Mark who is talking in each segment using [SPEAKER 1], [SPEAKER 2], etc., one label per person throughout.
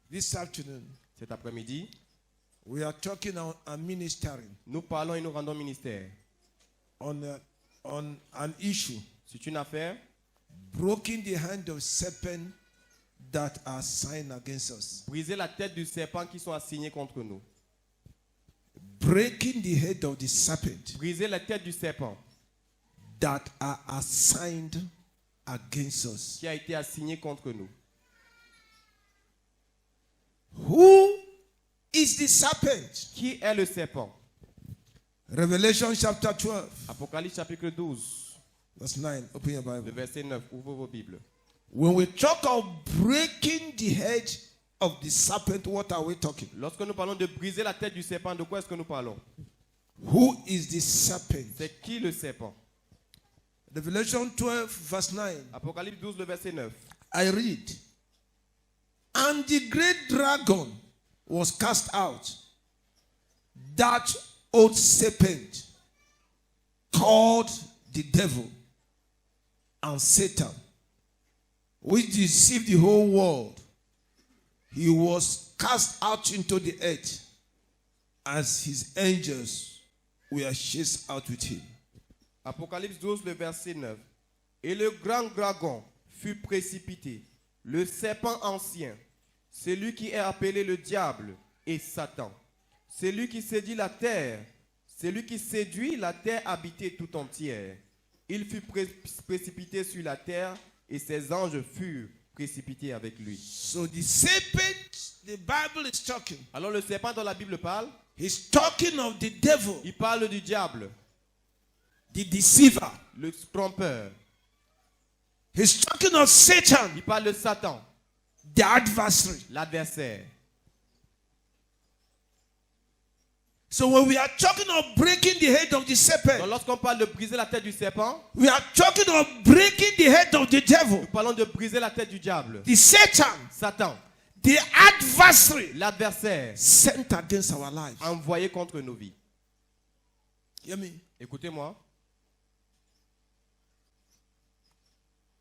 [SPEAKER 1] This afternoon,
[SPEAKER 2] Cet après-midi,
[SPEAKER 1] we are talking on ministering
[SPEAKER 2] nous parlons et nous rendons ministère
[SPEAKER 1] on an issue,
[SPEAKER 2] c'est une affaire,
[SPEAKER 1] breaking the hand of serpent that are signed against us.
[SPEAKER 2] briser la tête du serpent qui sont assignés contre nous.
[SPEAKER 1] Breaking the head of the serpent
[SPEAKER 2] Briser la tête du serpent
[SPEAKER 1] that are assigned against us.
[SPEAKER 2] qui a été assigné contre nous.
[SPEAKER 1] Who is the serpent?
[SPEAKER 2] Qui est le serpent?
[SPEAKER 1] Revelation chapter 12,
[SPEAKER 2] Apocalypse chapitre 12,
[SPEAKER 1] verse 9. Open your
[SPEAKER 2] le
[SPEAKER 1] Bible.
[SPEAKER 2] verset 9. Ouvrez vos Bibles.
[SPEAKER 1] When we talk of breaking the head of the serpent, what are we talking?
[SPEAKER 2] Lorsque nous parlons de briser la tête du serpent, de quoi est-ce que nous parlons?
[SPEAKER 1] Who is the serpent?
[SPEAKER 2] C'est qui le serpent?
[SPEAKER 1] Revelation 12, verse 9.
[SPEAKER 2] Apocalypse 12, le verset 9.
[SPEAKER 1] I read. And the great dragon was cast out, that old serpent called the devil and Satan, which deceived the whole world. He was cast out into the earth, as his angels were chased out with him.
[SPEAKER 2] Apocalypse 12, le verset 9. Et le grand dragon fut précipité, le serpent ancien, celui qui est appelé le diable et Satan, celui qui séduit la terre, habitée tout entière. Il fut précipité sur la terre et ses anges furent précipités avec lui.
[SPEAKER 1] So the serpent, the Bible is talking.
[SPEAKER 2] Alors le serpent dont la Bible parle,
[SPEAKER 1] He's talking of the devil,
[SPEAKER 2] il parle du diable,
[SPEAKER 1] the deceiver.
[SPEAKER 2] le trompeur.
[SPEAKER 1] He's talking of Satan,
[SPEAKER 2] Il parle de Satan,
[SPEAKER 1] the adversary.
[SPEAKER 2] l'adversaire.
[SPEAKER 1] So when we are talking of breaking the head of the
[SPEAKER 2] Donc
[SPEAKER 1] serpent,
[SPEAKER 2] lorsqu'on parle de briser la tête du serpent,
[SPEAKER 1] we are talking of breaking the head of the devil,
[SPEAKER 2] nous parlons de briser la tête du diable.
[SPEAKER 1] the Satan,
[SPEAKER 2] Satan,
[SPEAKER 1] the adversary
[SPEAKER 2] l'adversaire
[SPEAKER 1] sent against our lives.
[SPEAKER 2] envoyé contre nos vies.
[SPEAKER 1] Hear me?
[SPEAKER 2] Écoutez-moi.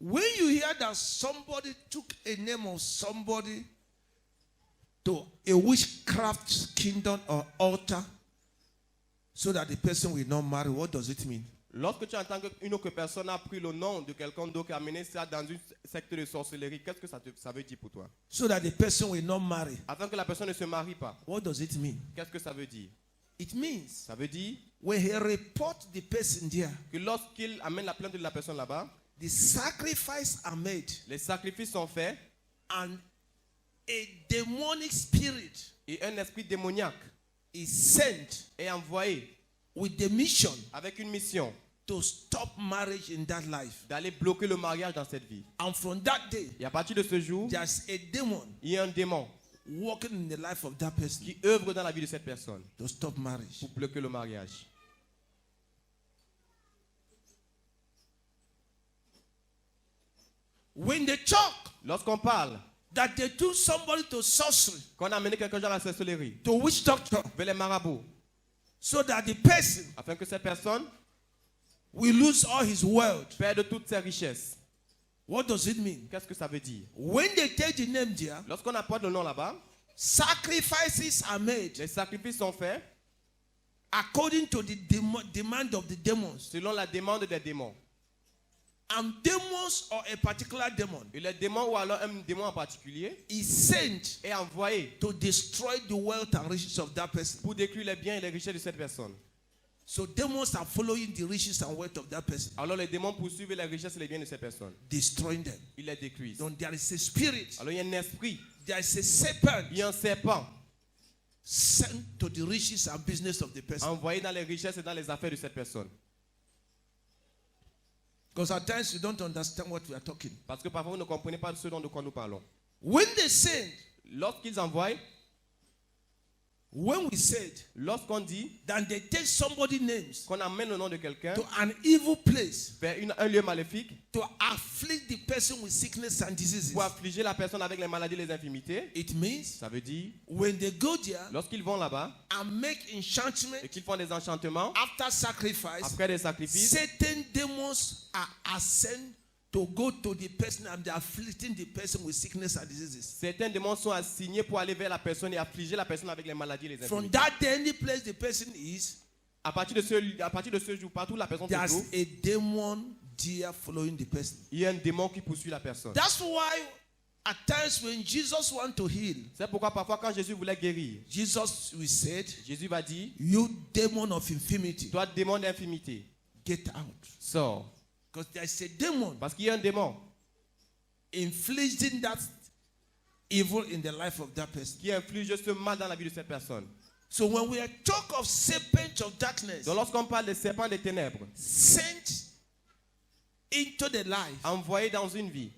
[SPEAKER 1] When you hear that somebody took a name of somebody to a witchcraft kingdom or altar so that the person will not marry, what does it mean?
[SPEAKER 2] Lorsque tu entends qu'une autre personne a pris le nom de quelqu'un d'autre et a amené ça dans une secte de sorcellerie, qu'est-ce que ça veut dire pour toi?
[SPEAKER 1] So that the person will not marry.
[SPEAKER 2] Afin que la personne ne se marie pas,
[SPEAKER 1] What does it mean?
[SPEAKER 2] qu'est-ce que ça veut dire?
[SPEAKER 1] It means
[SPEAKER 2] Ça veut dire
[SPEAKER 1] when he report the person there,
[SPEAKER 2] que lorsqu'il amène la plainte de la personne là-bas,
[SPEAKER 1] the sacrifice are made
[SPEAKER 2] les sacrifices sont faits
[SPEAKER 1] and a demonic spirit
[SPEAKER 2] et un esprit démoniaque
[SPEAKER 1] is sent
[SPEAKER 2] est envoyé
[SPEAKER 1] with the mission
[SPEAKER 2] avec une mission
[SPEAKER 1] to stop marriage in that life.
[SPEAKER 2] d'aller bloquer le mariage dans cette vie.
[SPEAKER 1] And from that day,
[SPEAKER 2] Et à partir de ce jour,
[SPEAKER 1] there's a demon
[SPEAKER 2] il y a un démon
[SPEAKER 1] working in the life of that person
[SPEAKER 2] qui œuvre dans la vie de cette personne
[SPEAKER 1] to stop marriage.
[SPEAKER 2] pour bloquer le mariage.
[SPEAKER 1] When they talk
[SPEAKER 2] Lorsqu'on parle
[SPEAKER 1] that they took somebody to sorcery,
[SPEAKER 2] qu'on a amené quelqu'un dans la sorcellerie,
[SPEAKER 1] to witch doctor,
[SPEAKER 2] vers les marabouts,
[SPEAKER 1] so that the person
[SPEAKER 2] afin que cette personne
[SPEAKER 1] will lose all his wealth.
[SPEAKER 2] perde toutes ses richesses.
[SPEAKER 1] What does it mean?
[SPEAKER 2] Qu'est-ce que ça veut dire?
[SPEAKER 1] When they take the name there,
[SPEAKER 2] Lorsqu'on apporte le nom là-bas,
[SPEAKER 1] sacrifices are made
[SPEAKER 2] les sacrifices sont faits
[SPEAKER 1] according to the demand of the demons.
[SPEAKER 2] selon la demande des démons.
[SPEAKER 1] And demons or a particular demon
[SPEAKER 2] Et le démon ou alors un démon en particulier
[SPEAKER 1] is sent
[SPEAKER 2] est envoyé
[SPEAKER 1] to destroy the wealth and riches of that person.
[SPEAKER 2] pour détruire les biens et les richesses de cette personne.
[SPEAKER 1] So demons are following the riches and wealth of that person,
[SPEAKER 2] Alors les démons poursuivent les richesses et les biens de cette personne.
[SPEAKER 1] destroying them.
[SPEAKER 2] Ils les détruisent.
[SPEAKER 1] Donc there is a spirit,
[SPEAKER 2] Alors il y a un esprit,
[SPEAKER 1] there is a serpent
[SPEAKER 2] il y a un serpent
[SPEAKER 1] sent to the riches and business of the person.
[SPEAKER 2] envoyé dans les richesses et dans les affaires de cette personne.
[SPEAKER 1] Because at times you don't understand what we are talking.
[SPEAKER 2] Parce que parfois vous ne comprenez pas ce dont de quoi nous parlons.
[SPEAKER 1] When they send,
[SPEAKER 2] Lorsqu'ils envoient,
[SPEAKER 1] when we said
[SPEAKER 2] lorsqu'on dit
[SPEAKER 1] that they take somebody's names
[SPEAKER 2] qu'on amène le nom de quelqu'un
[SPEAKER 1] to an evil place
[SPEAKER 2] vers un lieu maléfique
[SPEAKER 1] to afflict the person with sickness and diseases,
[SPEAKER 2] pour affliger la personne avec les maladies et les infirmités,
[SPEAKER 1] it means
[SPEAKER 2] ça veut dire,
[SPEAKER 1] when they go there
[SPEAKER 2] lorsqu'ils vont là-bas
[SPEAKER 1] and make enchantment
[SPEAKER 2] et qu'ils font des enchantements,
[SPEAKER 1] after sacrifice,
[SPEAKER 2] après des sacrifices,
[SPEAKER 1] certain demons are sent to go to the person and they are afflicting the person with sickness and diseases.
[SPEAKER 2] Certains démons sont assignés pour aller vers la personne et affliger la personne avec les maladies et les
[SPEAKER 1] From
[SPEAKER 2] infirmités.
[SPEAKER 1] that day, any place the person is,
[SPEAKER 2] À partir de ce jour, partout où la personne se
[SPEAKER 1] there's
[SPEAKER 2] trouve,
[SPEAKER 1] a demon there following the person.
[SPEAKER 2] il y a un démon qui poursuit la personne.
[SPEAKER 1] That's why at times when Jesus wants to heal,
[SPEAKER 2] C'est pourquoi parfois quand Jésus voulait guérir,
[SPEAKER 1] Jesus we said,
[SPEAKER 2] Jésus va dire,
[SPEAKER 1] you demon of infirmity,
[SPEAKER 2] toi démon d'infirmité,
[SPEAKER 1] get out.
[SPEAKER 2] sors.
[SPEAKER 1] Because there's a demon
[SPEAKER 2] Parce qu'il y a un démon
[SPEAKER 1] inflicting that evil in the life of that person.
[SPEAKER 2] qui inflige ce mal dans la vie de cette personne.
[SPEAKER 1] So when we talk of serpent of darkness,
[SPEAKER 2] Donc lorsqu'on parle des serpents des ténèbres,
[SPEAKER 1] sent into the life,
[SPEAKER 2] envoyés dans une vie,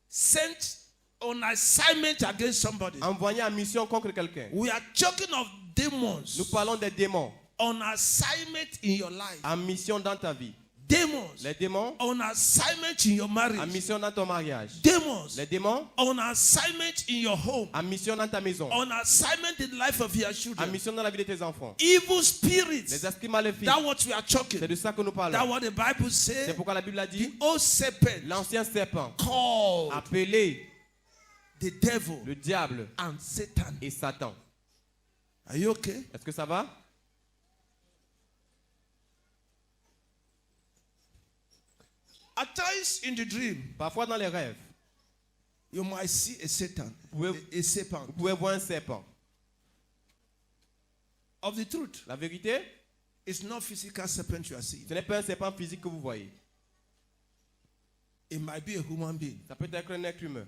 [SPEAKER 1] sent on assignment against somebody.
[SPEAKER 2] envoyés en mission contre quelqu'un.
[SPEAKER 1] We are talking of demons
[SPEAKER 2] Nous parlons des démons
[SPEAKER 1] on assignment in your life.
[SPEAKER 2] en mission dans ta vie.
[SPEAKER 1] Demons
[SPEAKER 2] Les démons
[SPEAKER 1] on assignment in your
[SPEAKER 2] en
[SPEAKER 1] marriage.
[SPEAKER 2] mission dans ton mariage.
[SPEAKER 1] Demons
[SPEAKER 2] Les démons
[SPEAKER 1] on assignment in your home.
[SPEAKER 2] en mission dans ta maison.
[SPEAKER 1] On assignment in the life of your
[SPEAKER 2] En
[SPEAKER 1] children.
[SPEAKER 2] mission dans la vie de tes enfants.
[SPEAKER 1] Evil spirits.
[SPEAKER 2] Les esprits maléfiques.
[SPEAKER 1] That's what we are
[SPEAKER 2] C'est
[SPEAKER 1] talking.
[SPEAKER 2] de ça que nous
[SPEAKER 1] That's
[SPEAKER 2] parlons.
[SPEAKER 1] what the Bible
[SPEAKER 2] C'est
[SPEAKER 1] says.
[SPEAKER 2] pourquoi la Bible a
[SPEAKER 1] The
[SPEAKER 2] dit,
[SPEAKER 1] old serpent
[SPEAKER 2] l'ancien serpent
[SPEAKER 1] called
[SPEAKER 2] appelé
[SPEAKER 1] the devil
[SPEAKER 2] le diable
[SPEAKER 1] and Satan.
[SPEAKER 2] et Satan.
[SPEAKER 1] Are you okay?
[SPEAKER 2] Est-ce que ça va?
[SPEAKER 1] At times in the dream,
[SPEAKER 2] Parfois dans les rêves,
[SPEAKER 1] you might see a Satan,
[SPEAKER 2] vous
[SPEAKER 1] a serpent.
[SPEAKER 2] pouvez voir un serpent.
[SPEAKER 1] Of the truth,
[SPEAKER 2] La vérité,
[SPEAKER 1] it's not physical serpent you are seeing.
[SPEAKER 2] ce n'est pas un serpent physique que vous voyez.
[SPEAKER 1] It might be a human being
[SPEAKER 2] Ça peut être un être humain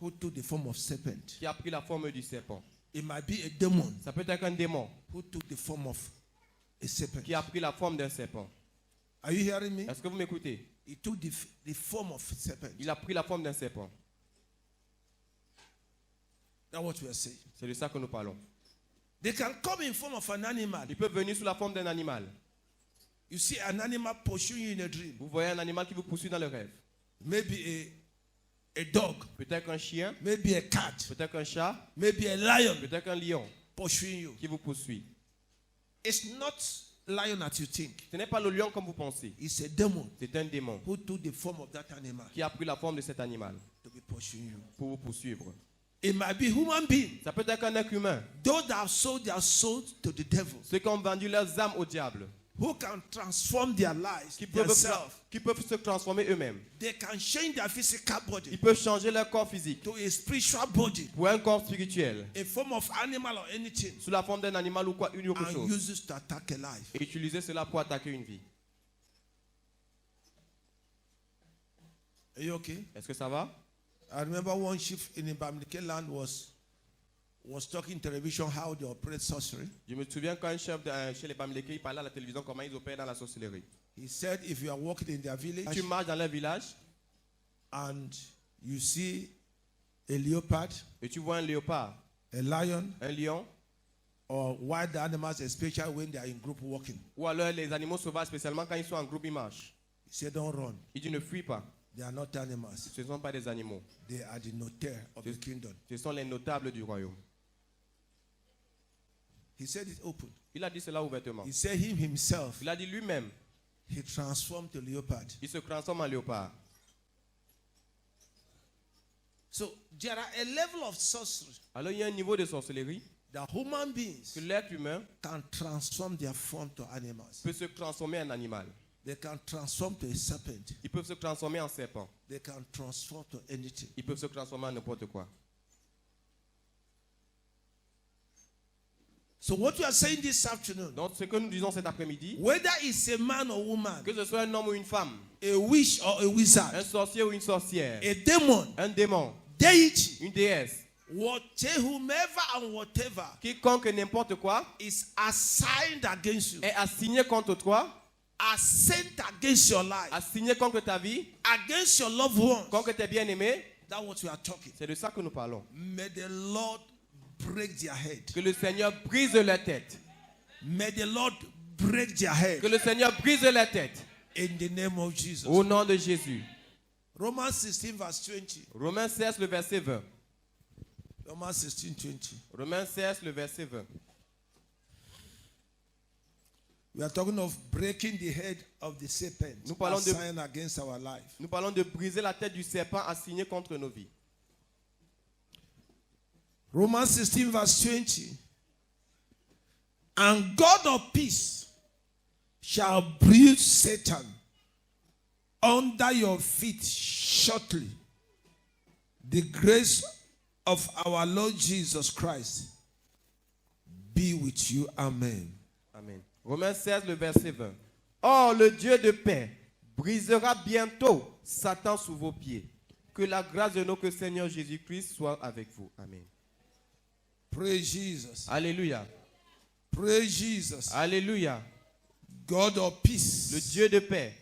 [SPEAKER 1] who took the form of serpent.
[SPEAKER 2] qui a pris la forme du serpent.
[SPEAKER 1] It might be a demon
[SPEAKER 2] Ça peut être un démon
[SPEAKER 1] who took the form of a serpent.
[SPEAKER 2] qui a pris la forme d'un serpent.
[SPEAKER 1] Are you hearing me?
[SPEAKER 2] Est-ce que vous m'écoutez?
[SPEAKER 1] He took the form of a serpent.
[SPEAKER 2] Il a pris la forme d'un serpent.
[SPEAKER 1] That's what we are saying.
[SPEAKER 2] C'est de ça que nous parlons.
[SPEAKER 1] They can come in form of an animal.
[SPEAKER 2] Il peut venir sous la forme d'un animal.
[SPEAKER 1] You see an animal pursuing you in a dream.
[SPEAKER 2] Vous voyez un animal qui vous poursuit dans le rêve.
[SPEAKER 1] Maybe a dog,
[SPEAKER 2] Peut-être un chien,
[SPEAKER 1] maybe a cat,
[SPEAKER 2] peut-être un chat,
[SPEAKER 1] maybe a lion
[SPEAKER 2] peut-être un lion
[SPEAKER 1] pursuing you.
[SPEAKER 2] qui vous poursuit.
[SPEAKER 1] It's not lion as you think.
[SPEAKER 2] Ce n'est pas le lion comme vous pensez.
[SPEAKER 1] It's a demon
[SPEAKER 2] C'est un démon
[SPEAKER 1] who took the form of that animal
[SPEAKER 2] qui a pris la forme de cet animal
[SPEAKER 1] to be pursuing you.
[SPEAKER 2] pour vous poursuivre.
[SPEAKER 1] It might be human being.
[SPEAKER 2] Ça peut être un être humain.
[SPEAKER 1] Those that have sold their souls to the devil,
[SPEAKER 2] Ceux qui ont vendu leurs âmes au diable,
[SPEAKER 1] who can transform their lives,
[SPEAKER 2] qui
[SPEAKER 1] themselves.
[SPEAKER 2] peuvent se transformer eux-mêmes.
[SPEAKER 1] They can change their physical body
[SPEAKER 2] Ils peuvent changer leur corps physique
[SPEAKER 1] to a spiritual body,
[SPEAKER 2] pour un corps spirituel,
[SPEAKER 1] a form of animal or anything,
[SPEAKER 2] sous la forme d'un animal ou quoi, une autre
[SPEAKER 1] and
[SPEAKER 2] chose,
[SPEAKER 1] use it to attack a life.
[SPEAKER 2] et utiliser cela pour attaquer une vie.
[SPEAKER 1] Are you okay?
[SPEAKER 2] Est-ce que ça va?
[SPEAKER 1] I remember one chief in Bamileke land was talking television how they operate sorcery.
[SPEAKER 2] Je me souviens quand un chef chez les Bamileke, il parlait à la télévision comment ils opèrent dans la sorcellerie.
[SPEAKER 1] He said if you are walking in their village
[SPEAKER 2] Tu marches dans leur village
[SPEAKER 1] and you see a leopard,
[SPEAKER 2] et tu vois un léopard,
[SPEAKER 1] a lion,
[SPEAKER 2] un lion,
[SPEAKER 1] or wild animals, especially when they are in group walking,
[SPEAKER 2] ou alors les animaux sauvages, spécialement quand ils sont en groupe, ils marchent.
[SPEAKER 1] he said don't run.
[SPEAKER 2] Il dit ne fuis pas.
[SPEAKER 1] They are not animals.
[SPEAKER 2] Ce ne sont pas des animaux.
[SPEAKER 1] They are the notaire of the kingdom.
[SPEAKER 2] Ce sont les notables du royaume.
[SPEAKER 1] He said it open.
[SPEAKER 2] Il a dit cela ouvertement.
[SPEAKER 1] He said him himself,
[SPEAKER 2] Il a dit lui-même,
[SPEAKER 1] he transformed to leopard.
[SPEAKER 2] il se transforme en léopard.
[SPEAKER 1] So there are a level of sorcery
[SPEAKER 2] Alors il y a un niveau de sorcellerie
[SPEAKER 1] that human beings
[SPEAKER 2] que l'être humain
[SPEAKER 1] can transform their form to animals.
[SPEAKER 2] peut se transformer en animal.
[SPEAKER 1] They can transform to a serpent.
[SPEAKER 2] Ils peuvent se transformer en serpent.
[SPEAKER 1] They can transform to anything.
[SPEAKER 2] Ils peuvent se transformer en n'importe quoi.
[SPEAKER 1] So what you are saying this afternoon,
[SPEAKER 2] Donc ce que nous disons cet après-midi,
[SPEAKER 1] whether it's a man or woman,
[SPEAKER 2] que ce soit un homme ou une femme,
[SPEAKER 1] a witch or a
[SPEAKER 2] un
[SPEAKER 1] wizard,
[SPEAKER 2] sorcier ou une sorcière,
[SPEAKER 1] a demon,
[SPEAKER 2] un démon,
[SPEAKER 1] deity,
[SPEAKER 2] une déesse,
[SPEAKER 1] whomever and whatever
[SPEAKER 2] quiconque et n'importe quoi
[SPEAKER 1] is assigned against you,
[SPEAKER 2] est assigné contre toi,
[SPEAKER 1] are sent against your life,
[SPEAKER 2] assigné contre ta vie,
[SPEAKER 1] against your loved ones.
[SPEAKER 2] contre tes bien-aimés.
[SPEAKER 1] That's what we are talking.
[SPEAKER 2] C'est de ça que nous parlons.
[SPEAKER 1] May the Lord break their head.
[SPEAKER 2] Que le Seigneur brise leur tête.
[SPEAKER 1] May the Lord break their head.
[SPEAKER 2] Que le Seigneur brise leur tête.
[SPEAKER 1] In the name of Jesus.
[SPEAKER 2] Au nom de Jésus.
[SPEAKER 1] Romans 16 verse 20.
[SPEAKER 2] Romains 16, le verset 20.
[SPEAKER 1] Romans 16, 20.
[SPEAKER 2] Romains 16, le verset 20.
[SPEAKER 1] We are talking of breaking the head of the serpent,
[SPEAKER 2] Nous parlons de-
[SPEAKER 1] assigned against our life.
[SPEAKER 2] Nous parlons de briser la tête du serpent assigné contre nos vies.
[SPEAKER 1] Romans 16 verse 20. And God of peace shall bruise Satan under your feet shortly. The grace of our Lord Jesus Christ be with you. Amen.
[SPEAKER 2] Amen. Romains 16, le verset 20. Or, le Dieu de paix brisera bientôt Satan sous vos pieds. Que la grâce de notre Seigneur Jésus-Christ soit avec vous. Amen.
[SPEAKER 1] Praise Jesus.
[SPEAKER 2] Alléluia.
[SPEAKER 1] Praise Jesus.
[SPEAKER 2] Alléluia.
[SPEAKER 1] God of
[SPEAKER 2] Le
[SPEAKER 1] peace.
[SPEAKER 2] Dieu de paix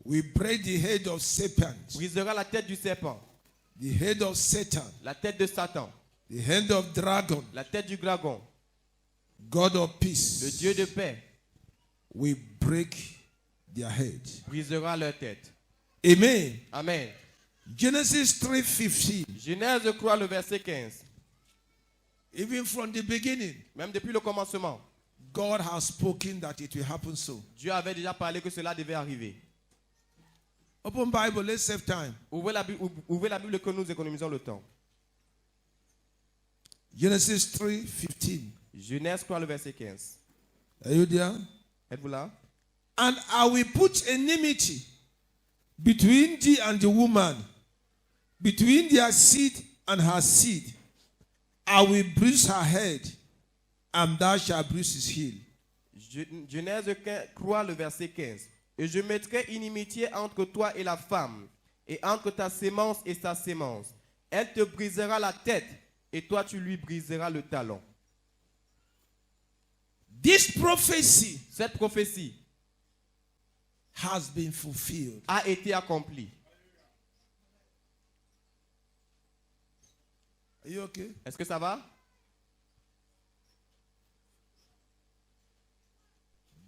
[SPEAKER 1] We break the head of serpent,
[SPEAKER 2] brisera la tête du serpent,
[SPEAKER 1] the head of Satan,
[SPEAKER 2] la tête de Satan,
[SPEAKER 1] the head of dragon.
[SPEAKER 2] la tête du dragon.
[SPEAKER 1] God of
[SPEAKER 2] Le
[SPEAKER 1] peace.
[SPEAKER 2] Dieu de paix
[SPEAKER 1] We break their head.
[SPEAKER 2] brisera leur tête.
[SPEAKER 1] Amen.
[SPEAKER 2] Amen.
[SPEAKER 1] Genesis 3:15.
[SPEAKER 2] Genèse croit le verset 15.
[SPEAKER 1] Even from the beginning,
[SPEAKER 2] Même depuis le commencement,
[SPEAKER 1] God has spoken that it will happen so.
[SPEAKER 2] Dieu avait déjà parlé que cela devait arriver.
[SPEAKER 1] Open Bible, let's save time.
[SPEAKER 2] Ouvrez la Bible que nous économisons le temps.
[SPEAKER 1] Genesis 3:15.
[SPEAKER 2] Genèse croit le verset 15.
[SPEAKER 1] Are you there?
[SPEAKER 2] Êtes-vous là?
[SPEAKER 1] And I will put enmity between thee and the woman, between their seed and her seed. I will bruise her head, and thou shalt bruise his heel.
[SPEAKER 2] Genèse croit le verset 15. Et je mettrai inimitié entre toi et la femme, et entre ta sémence et sa sémence. Elle te brisera la tête, et toi tu lui briseras le talon.
[SPEAKER 1] This prophecy
[SPEAKER 2] Cette prophétie
[SPEAKER 1] has been fulfilled.
[SPEAKER 2] a été accomplie.
[SPEAKER 1] Are you okay?
[SPEAKER 2] Est-ce que ça va?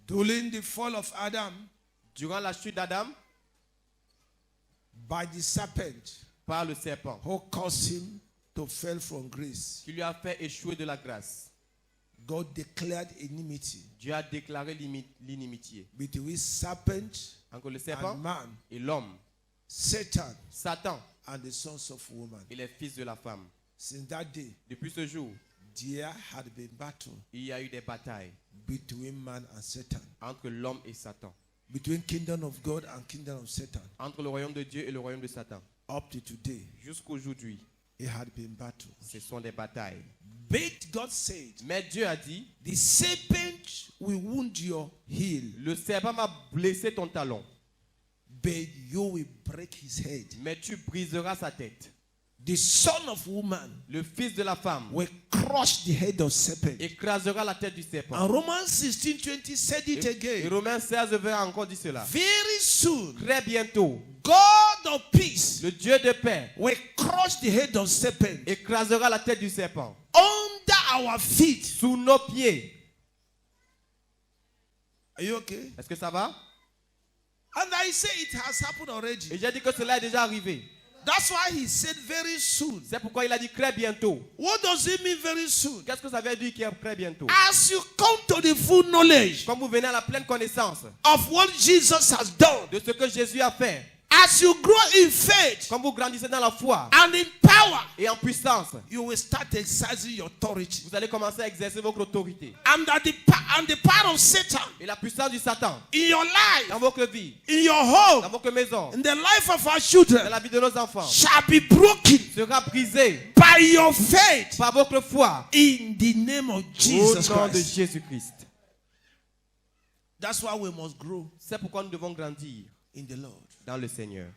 [SPEAKER 1] During the fall of Adam,
[SPEAKER 2] Durant la chute d'Adam,
[SPEAKER 1] by the serpent
[SPEAKER 2] par le serpent,
[SPEAKER 1] who caused him to fall from grace,
[SPEAKER 2] qui lui a fait échouer de la grâce,
[SPEAKER 1] God declared enmity
[SPEAKER 2] Dieu a déclaré l'inimitié
[SPEAKER 1] between serpent
[SPEAKER 2] entre le
[SPEAKER 1] and
[SPEAKER 2] serpent
[SPEAKER 1] man,
[SPEAKER 2] et l'homme,
[SPEAKER 1] Satan
[SPEAKER 2] Satan
[SPEAKER 1] and the sons of woman.
[SPEAKER 2] et les fils de la femme.
[SPEAKER 1] Since that day,
[SPEAKER 2] Depuis ce jour,
[SPEAKER 1] there had been battle
[SPEAKER 2] il y a eu des batailles
[SPEAKER 1] between man and Satan,
[SPEAKER 2] entre l'homme et Satan,
[SPEAKER 1] between kingdom of God and kingdom of Satan.
[SPEAKER 2] entre le royaume de Dieu et le royaume de Satan.
[SPEAKER 1] Up to today,
[SPEAKER 2] Jusqu'aujourd'hui,
[SPEAKER 1] it had been battle.
[SPEAKER 2] ce sont des batailles.
[SPEAKER 1] But God said,
[SPEAKER 2] Mais Dieu a dit,
[SPEAKER 1] the serpent will wound your heel,
[SPEAKER 2] le serpent m'a blessé ton talon,
[SPEAKER 1] but you will break his head.
[SPEAKER 2] mais tu briseras sa tête.
[SPEAKER 1] The son of woman
[SPEAKER 2] Le fils de la femme
[SPEAKER 1] will crush the head of serpent.
[SPEAKER 2] écrasera la tête du serpent.
[SPEAKER 1] And Romans 16:20 said it
[SPEAKER 2] Et
[SPEAKER 1] again.
[SPEAKER 2] Romains 16 a encore dit cela.
[SPEAKER 1] Very soon,
[SPEAKER 2] Très bientôt,
[SPEAKER 1] God of peace
[SPEAKER 2] le Dieu de paix
[SPEAKER 1] will crush the head of serpent
[SPEAKER 2] écrasera la tête du serpent
[SPEAKER 1] under our feet.
[SPEAKER 2] sous nos pieds.
[SPEAKER 1] Are you okay?
[SPEAKER 2] Est-ce que ça va?
[SPEAKER 1] And I say it has happened already.
[SPEAKER 2] Et j'ai dit que cela est déjà arrivé.
[SPEAKER 1] That's why he said very soon.
[SPEAKER 2] C'est pourquoi il a dit très bientôt.
[SPEAKER 1] What does it mean very soon?
[SPEAKER 2] Qu'est-ce que ça veut dire qui est très bientôt?
[SPEAKER 1] As you come to the full knowledge
[SPEAKER 2] Quand vous venez à la pleine connaissance
[SPEAKER 1] of what Jesus has done,
[SPEAKER 2] de ce que Jésus a fait,
[SPEAKER 1] as you grow in faith
[SPEAKER 2] quand vous grandissez dans la foi
[SPEAKER 1] and in power,
[SPEAKER 2] et en puissance,
[SPEAKER 1] you will start exercising your authority.
[SPEAKER 2] vous allez commencer à exercer votre autorité.
[SPEAKER 1] And the power of Satan
[SPEAKER 2] Et la puissance du Satan
[SPEAKER 1] in your life,
[SPEAKER 2] dans votre vie,
[SPEAKER 1] in your
[SPEAKER 2] dans
[SPEAKER 1] home,
[SPEAKER 2] votre maison,
[SPEAKER 1] in the life of our
[SPEAKER 2] dans
[SPEAKER 1] children,
[SPEAKER 2] la vie de nos enfants,
[SPEAKER 1] shall be broken
[SPEAKER 2] sera brisée
[SPEAKER 1] by your faith
[SPEAKER 2] par votre foi
[SPEAKER 1] in the name of
[SPEAKER 2] au
[SPEAKER 1] Jesus
[SPEAKER 2] nom de
[SPEAKER 1] Christ.
[SPEAKER 2] Jésus-Christ.
[SPEAKER 1] That's why we must grow
[SPEAKER 2] C'est pourquoi nous devons grandir
[SPEAKER 1] in the Lord.
[SPEAKER 2] dans le Seigneur.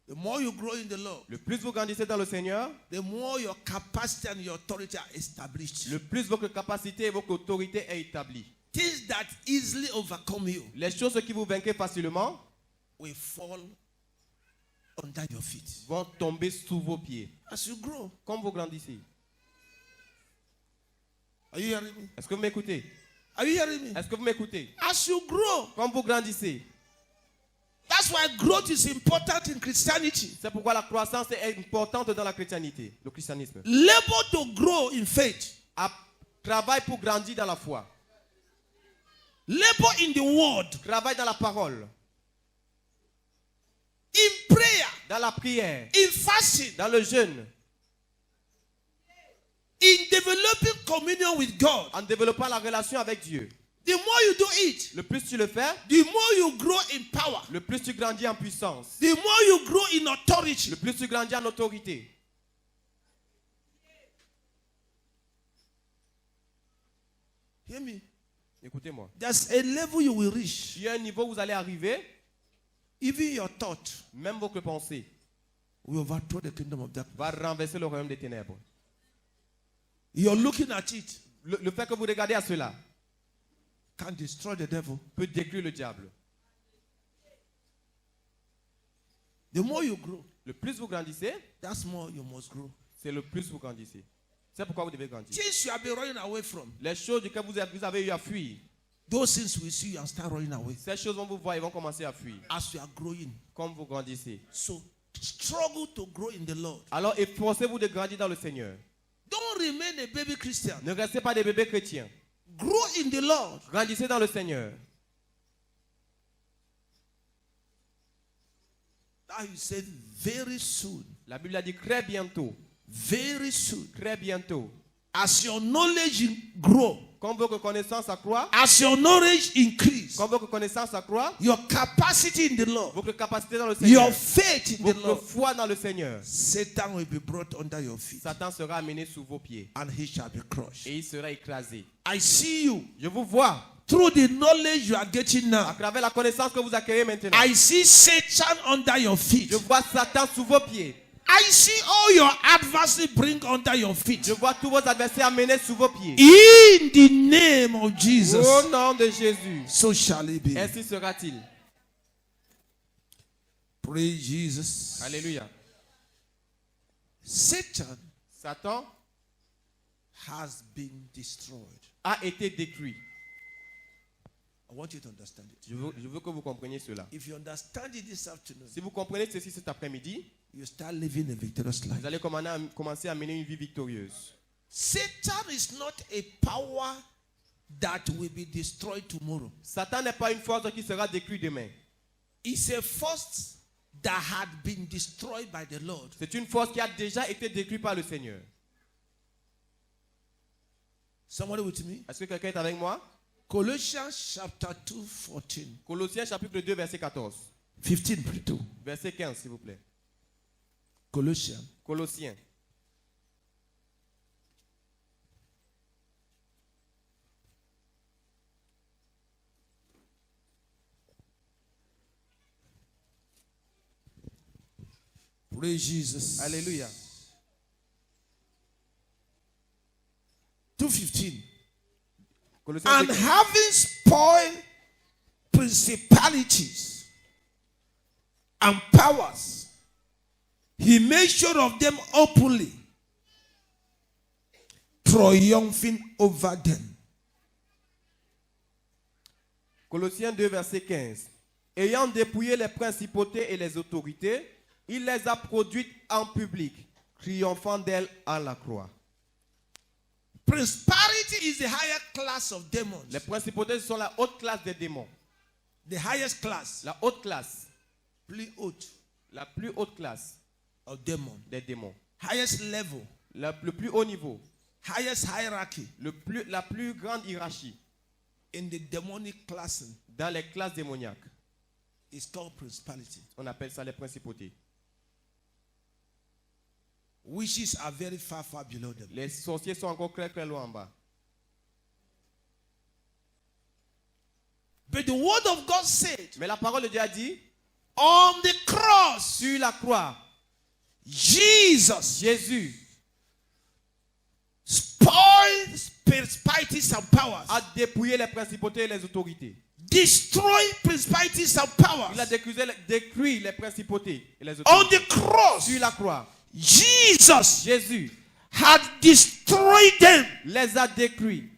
[SPEAKER 1] The more you grow in the Lord,
[SPEAKER 2] Le plus vous grandissez dans le Seigneur,
[SPEAKER 1] the more your capacity and your authority are established.
[SPEAKER 2] le plus votre capacité et votre autorité est établie.
[SPEAKER 1] Things that easily overcome you
[SPEAKER 2] Les choses qui vous vainquez facilement
[SPEAKER 1] will fall under your feet
[SPEAKER 2] vont tomber sous vos pieds.
[SPEAKER 1] as you grow.
[SPEAKER 2] Comme vous grandissez.
[SPEAKER 1] Are you hearing me?
[SPEAKER 2] Est-ce que vous m'écoutez?
[SPEAKER 1] Are you hearing me?
[SPEAKER 2] Est-ce que vous m'écoutez?
[SPEAKER 1] As you grow,
[SPEAKER 2] Comme vous grandissez.
[SPEAKER 1] that's why growth is important in Christianity.
[SPEAKER 2] C'est pourquoi la croissance est importante dans la chrétienté, le christianisme.
[SPEAKER 1] Labor to grow in faith.
[SPEAKER 2] Travaille pour grandir dans la foi.
[SPEAKER 1] Labor in the word.
[SPEAKER 2] Travaille dans la parole,
[SPEAKER 1] In prayer.
[SPEAKER 2] dans la prière,
[SPEAKER 1] In fasting.
[SPEAKER 2] dans le jeûne,
[SPEAKER 1] In developing communion with God.
[SPEAKER 2] en développant la relation avec Dieu.
[SPEAKER 1] The more you do it,
[SPEAKER 2] Le plus tu le fais,
[SPEAKER 1] the more you grow in power.
[SPEAKER 2] le plus tu grandis en puissance.
[SPEAKER 1] The more you grow in authority.
[SPEAKER 2] Le plus tu grandis en autorité.
[SPEAKER 1] Hear me.
[SPEAKER 2] Écoutez-moi.
[SPEAKER 1] There's a level you will reach.
[SPEAKER 2] Il y a un niveau où vous allez arriver,
[SPEAKER 1] Even your thought
[SPEAKER 2] même vos pensées,
[SPEAKER 1] will overthrow the kingdom of darkness.
[SPEAKER 2] va renverser le royaume des ténèbres.
[SPEAKER 1] You're looking at it
[SPEAKER 2] Le fait que vous regardez à cela
[SPEAKER 1] can destroy the devil.
[SPEAKER 2] peut détruire le diable.
[SPEAKER 1] The more you grow,
[SPEAKER 2] Le plus vous grandissez,
[SPEAKER 1] that's more you must grow.
[SPEAKER 2] c'est le plus vous grandissez. C'est pourquoi vous devez grandir.
[SPEAKER 1] Things you have been running away from,
[SPEAKER 2] Les choses duquel vous avez eu à fuir,
[SPEAKER 1] those things will see you and start running away
[SPEAKER 2] ces choses vont vous voir et vont commencer à fuir.
[SPEAKER 1] as you are growing.
[SPEAKER 2] Comme vous grandissez.
[SPEAKER 1] So struggle to grow in the Lord.
[SPEAKER 2] Alors efforcez-vous de grandir dans le Seigneur.
[SPEAKER 1] Don't remain a baby Christian.
[SPEAKER 2] Ne restez pas des bébés chrétiens.
[SPEAKER 1] Grow in the Lord.
[SPEAKER 2] Grandissez dans le Seigneur.
[SPEAKER 1] Now you said very soon.
[SPEAKER 2] La Bible a dit très bientôt.
[SPEAKER 1] Very soon.
[SPEAKER 2] Très bientôt.
[SPEAKER 1] As your knowledge grow,
[SPEAKER 2] Comme votre connaissance accroît,
[SPEAKER 1] as your knowledge increase,
[SPEAKER 2] comme votre connaissance accroît,
[SPEAKER 1] your capacity in the Lord,
[SPEAKER 2] votre capacité dans le Seigneur,
[SPEAKER 1] your faith in the
[SPEAKER 2] votre
[SPEAKER 1] Lord,
[SPEAKER 2] foi dans le Seigneur,
[SPEAKER 1] Satan will be brought under your feet
[SPEAKER 2] Satan sera amené sous vos pieds
[SPEAKER 1] and he shall be crushed.
[SPEAKER 2] et il sera écrasé.
[SPEAKER 1] I see you
[SPEAKER 2] Je vous vois
[SPEAKER 1] through the knowledge you are getting
[SPEAKER 2] à
[SPEAKER 1] now.
[SPEAKER 2] travers la connaissance que vous acquérez maintenant.
[SPEAKER 1] I see Satan under your feet.
[SPEAKER 2] Je vois Satan sous vos pieds.
[SPEAKER 1] I see all your adversaries bring under your feet.
[SPEAKER 2] Je vois tous vos adversaires amenés sous vos pieds.
[SPEAKER 1] In the name of Jesus,
[SPEAKER 2] Au nom de Jésus,
[SPEAKER 1] so shall it be.
[SPEAKER 2] ainsi sera-t-il.
[SPEAKER 1] Praise Jesus.
[SPEAKER 2] Alléluia.
[SPEAKER 1] Satan
[SPEAKER 2] Satan
[SPEAKER 1] has been destroyed.
[SPEAKER 2] a été détruit.
[SPEAKER 1] I want you to understand it.
[SPEAKER 2] Je veux que vous compreniez cela.
[SPEAKER 1] If you understand it this afternoon,
[SPEAKER 2] Si vous comprenez ceci cet après-midi,
[SPEAKER 1] you start living a victorious life.
[SPEAKER 2] vous allez commencer à mener une vie victorieuse.
[SPEAKER 1] Satan is not a power that will be destroyed tomorrow.
[SPEAKER 2] Satan n'est pas une force qui sera détruite demain.
[SPEAKER 1] It's a force that had been destroyed by the Lord.
[SPEAKER 2] C'est une force qui a déjà été détruite par le Seigneur.
[SPEAKER 1] Somebody with me?
[SPEAKER 2] Est-ce que quelqu'un est avec moi?
[SPEAKER 1] Colossians chapter 2, 14.
[SPEAKER 2] Colossiens chapitre 2, verset 14.
[SPEAKER 1] 15 plutôt.
[SPEAKER 2] Verset 15, s'il vous plaît.
[SPEAKER 1] Colossians.
[SPEAKER 2] Colossiens.
[SPEAKER 1] Praise Jesus.
[SPEAKER 2] Alléluia.
[SPEAKER 1] 2:15.
[SPEAKER 2] Colossiens
[SPEAKER 1] And
[SPEAKER 2] 2,
[SPEAKER 1] having spoiled principalities and powers, he made sure of them openly, triumphing over them.
[SPEAKER 2] Colossiens 2, verset 15. Ayant dépouillé les principautés et les autorités, il les a produites en public, triomphant d'elles à la croix.
[SPEAKER 1] Principality is the higher class of demons.
[SPEAKER 2] Les principautés sont la haute classe des démons.
[SPEAKER 1] The highest class.
[SPEAKER 2] La haute classe.
[SPEAKER 1] Plus haute
[SPEAKER 2] La plus haute classe
[SPEAKER 1] of demons.
[SPEAKER 2] des démons.
[SPEAKER 1] Highest level.
[SPEAKER 2] Le plus haut niveau.
[SPEAKER 1] Highest hierarchy
[SPEAKER 2] La plus grande hiérarchie
[SPEAKER 1] in the demonic class
[SPEAKER 2] dans les classes démoniaques.
[SPEAKER 1] is called principality.
[SPEAKER 2] On appelle ça les principautés.
[SPEAKER 1] Witches are very far, far below them.
[SPEAKER 2] Les sorciers sont encore très très loin en bas.
[SPEAKER 1] But the word of God said,
[SPEAKER 2] Mais la parole de Dieu a dit,
[SPEAKER 1] on the cross,
[SPEAKER 2] sur la croix,
[SPEAKER 1] Jesus
[SPEAKER 2] Jésus
[SPEAKER 1] spoiled principalities and powers,
[SPEAKER 2] a dépouillé les principautés et les autorités.
[SPEAKER 1] destroyed principalities and
[SPEAKER 2] Il a
[SPEAKER 1] powers.
[SPEAKER 2] détruit les principautés et les
[SPEAKER 1] On
[SPEAKER 2] autorités.
[SPEAKER 1] the cross,
[SPEAKER 2] Sur la croix,
[SPEAKER 1] Jesus
[SPEAKER 2] Jésus
[SPEAKER 1] had destroyed them.
[SPEAKER 2] les a détruits.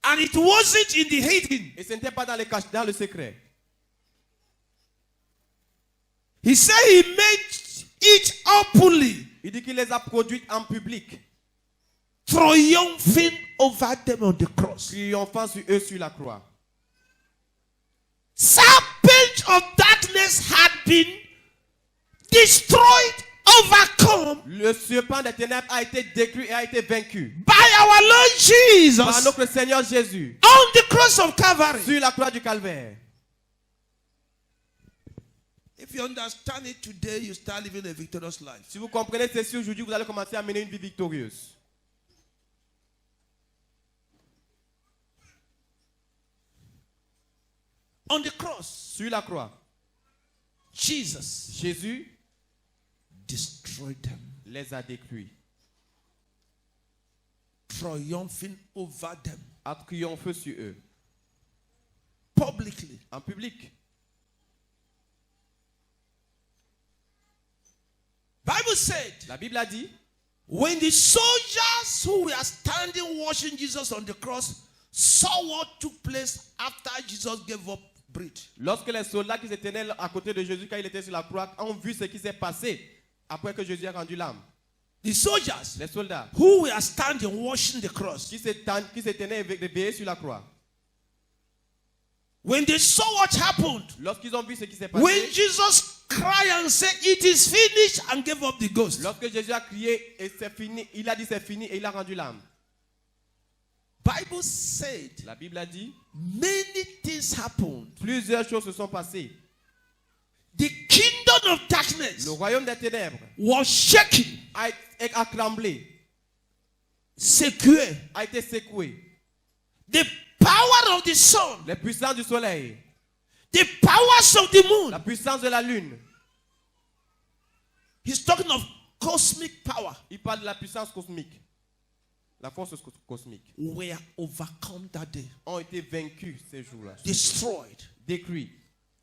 [SPEAKER 1] And it wasn't in the hidden.
[SPEAKER 2] Et ce n'était pas dans le secret.
[SPEAKER 1] He said he made it openly,
[SPEAKER 2] Il dit qu'il les a produites en public,
[SPEAKER 1] triumphing over them on the cross.
[SPEAKER 2] triomphant sur eux sur la croix.
[SPEAKER 1] Serpent of darkness had been destroyed, overcome
[SPEAKER 2] Le serpent des ténèbres a été détruit et a été vaincu
[SPEAKER 1] by our Lord
[SPEAKER 2] par
[SPEAKER 1] Jesus
[SPEAKER 2] notre Seigneur Jésus
[SPEAKER 1] on the cross of Calvary.
[SPEAKER 2] sur la croix du Calvaire.
[SPEAKER 1] If you understand it today, you start living a victorious life.
[SPEAKER 2] Si vous comprenez ceci aujourd'hui, vous allez commencer à mener une vie victorieuse.
[SPEAKER 1] On the cross,
[SPEAKER 2] Sur la croix,
[SPEAKER 1] Jesus
[SPEAKER 2] Jésus
[SPEAKER 1] destroyed them,
[SPEAKER 2] les a détruits,
[SPEAKER 1] triumphing over them
[SPEAKER 2] a triomphé sur eux,
[SPEAKER 1] publicly.
[SPEAKER 2] en public.
[SPEAKER 1] Bible said,
[SPEAKER 2] La Bible a dit,
[SPEAKER 1] when the soldiers who were standing watching Jesus on the cross saw what took place after Jesus gave up breath,
[SPEAKER 2] lorsque les soldats qui se tenaient à côté de Jésus quand il était sur la croix ont vu ce qui s'est passé après que Jésus a rendu l'âme.
[SPEAKER 1] the soldiers
[SPEAKER 2] Les soldats
[SPEAKER 1] who were standing watching the cross,
[SPEAKER 2] qui se tenaient éveillés sur la croix,
[SPEAKER 1] when they saw what happened,
[SPEAKER 2] lorsqu'ils ont vu ce qui s'est
[SPEAKER 1] when
[SPEAKER 2] passé,
[SPEAKER 1] Jesus cried and said, "It is finished," and gave up the ghost,
[SPEAKER 2] lorsque Jésus a crié et c'est fini, il a dit c'est fini et il a rendu l'âme.
[SPEAKER 1] Bible said
[SPEAKER 2] La Bible a dit,
[SPEAKER 1] many things happened.
[SPEAKER 2] plusieurs choses se sont passées.
[SPEAKER 1] The kingdom of darkness
[SPEAKER 2] Le royaume des ténèbres
[SPEAKER 1] was shaken,
[SPEAKER 2] a tremblé,
[SPEAKER 1] secure.
[SPEAKER 2] a été secoué.
[SPEAKER 1] The power of the sun,
[SPEAKER 2] Les puissances du soleil,
[SPEAKER 1] the powers of the moon.
[SPEAKER 2] la puissance de la lune.
[SPEAKER 1] He's talking of cosmic power.
[SPEAKER 2] Il parle de la puissance cosmique. La force cosmique.
[SPEAKER 1] Were overcome that day,
[SPEAKER 2] Ont été vaincus ces jours-là.
[SPEAKER 1] destroyed,
[SPEAKER 2] Détruits.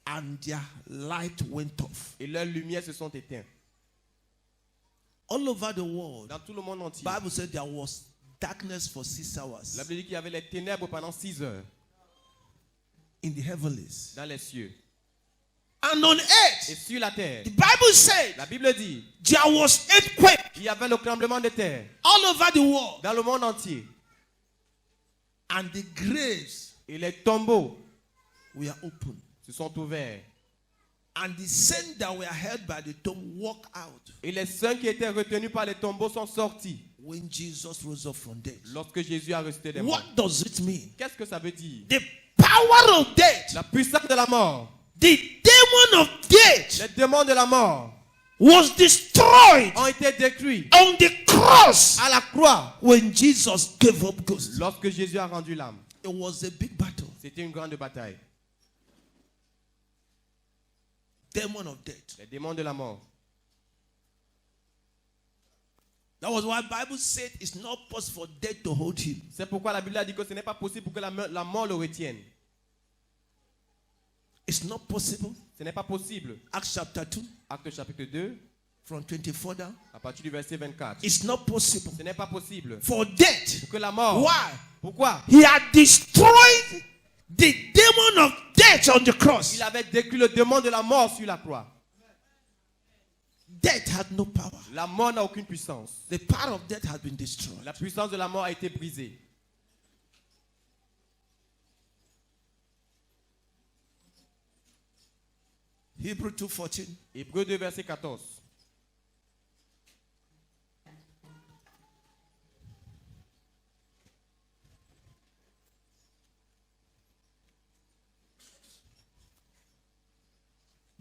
[SPEAKER 1] and their light went off.
[SPEAKER 2] Et leurs lumières se sont éteintes.
[SPEAKER 1] All over the world,
[SPEAKER 2] Dans tout le monde entier.
[SPEAKER 1] Bible said there was darkness for 6 hours
[SPEAKER 2] La Bible dit qu'il y avait les ténèbres pendant 6 heures
[SPEAKER 1] in the heavens.
[SPEAKER 2] dans les cieux.
[SPEAKER 1] And on
[SPEAKER 2] Et
[SPEAKER 1] earth,
[SPEAKER 2] sur la terre,
[SPEAKER 1] the Bible said
[SPEAKER 2] la Bible dit,
[SPEAKER 1] there was earthquake
[SPEAKER 2] il y avait le tremblement de terre
[SPEAKER 1] all over the world.
[SPEAKER 2] dans le monde entier.
[SPEAKER 1] And the graves
[SPEAKER 2] Et les tombeaux
[SPEAKER 1] were open.
[SPEAKER 2] se sont ouverts.
[SPEAKER 1] And the saints that were held by the tomb walked out
[SPEAKER 2] Et les saints qui étaient retenus par les tombeaux sont sortis
[SPEAKER 1] when Jesus rose up from death.
[SPEAKER 2] lorsque Jésus a ressuscité des morts.
[SPEAKER 1] What does it mean?
[SPEAKER 2] Qu'est-ce que ça veut dire?
[SPEAKER 1] The power of death,
[SPEAKER 2] La puissance de la mort,
[SPEAKER 1] the demon of death
[SPEAKER 2] les démons de la mort
[SPEAKER 1] was destroyed
[SPEAKER 2] ont été détruits
[SPEAKER 1] on the cross
[SPEAKER 2] à la croix
[SPEAKER 1] when Jesus gave up ghost.
[SPEAKER 2] lorsque Jésus a rendu l'âme.
[SPEAKER 1] It was a big battle.
[SPEAKER 2] C'était une grande bataille.
[SPEAKER 1] Demon of death.
[SPEAKER 2] Les démons de la mort.
[SPEAKER 1] That was why the Bible said it's not possible for death to hold him.
[SPEAKER 2] C'est pourquoi la Bible a dit que ce n'est pas possible pour que la mort le retienne.
[SPEAKER 1] It's not possible.
[SPEAKER 2] Ce n'est pas possible.
[SPEAKER 1] Acts chapter 2,
[SPEAKER 2] Acte chapitre 2,
[SPEAKER 1] from 24 down.
[SPEAKER 2] à partir du verset 24.
[SPEAKER 1] It's not possible
[SPEAKER 2] Ce n'est pas possible
[SPEAKER 1] for death.
[SPEAKER 2] pour que la mort.
[SPEAKER 1] Why?
[SPEAKER 2] Pourquoi?
[SPEAKER 1] He had destroyed the demon of death on the cross.
[SPEAKER 2] Il avait détruit le démon de la mort sur la croix.
[SPEAKER 1] Death had no power.
[SPEAKER 2] La mort n'a aucune puissance.
[SPEAKER 1] The power of death had been destroyed.
[SPEAKER 2] La puissance de la mort a été brisée.
[SPEAKER 1] Hebrew 2:14.
[SPEAKER 2] Hébreux 2, verset 14.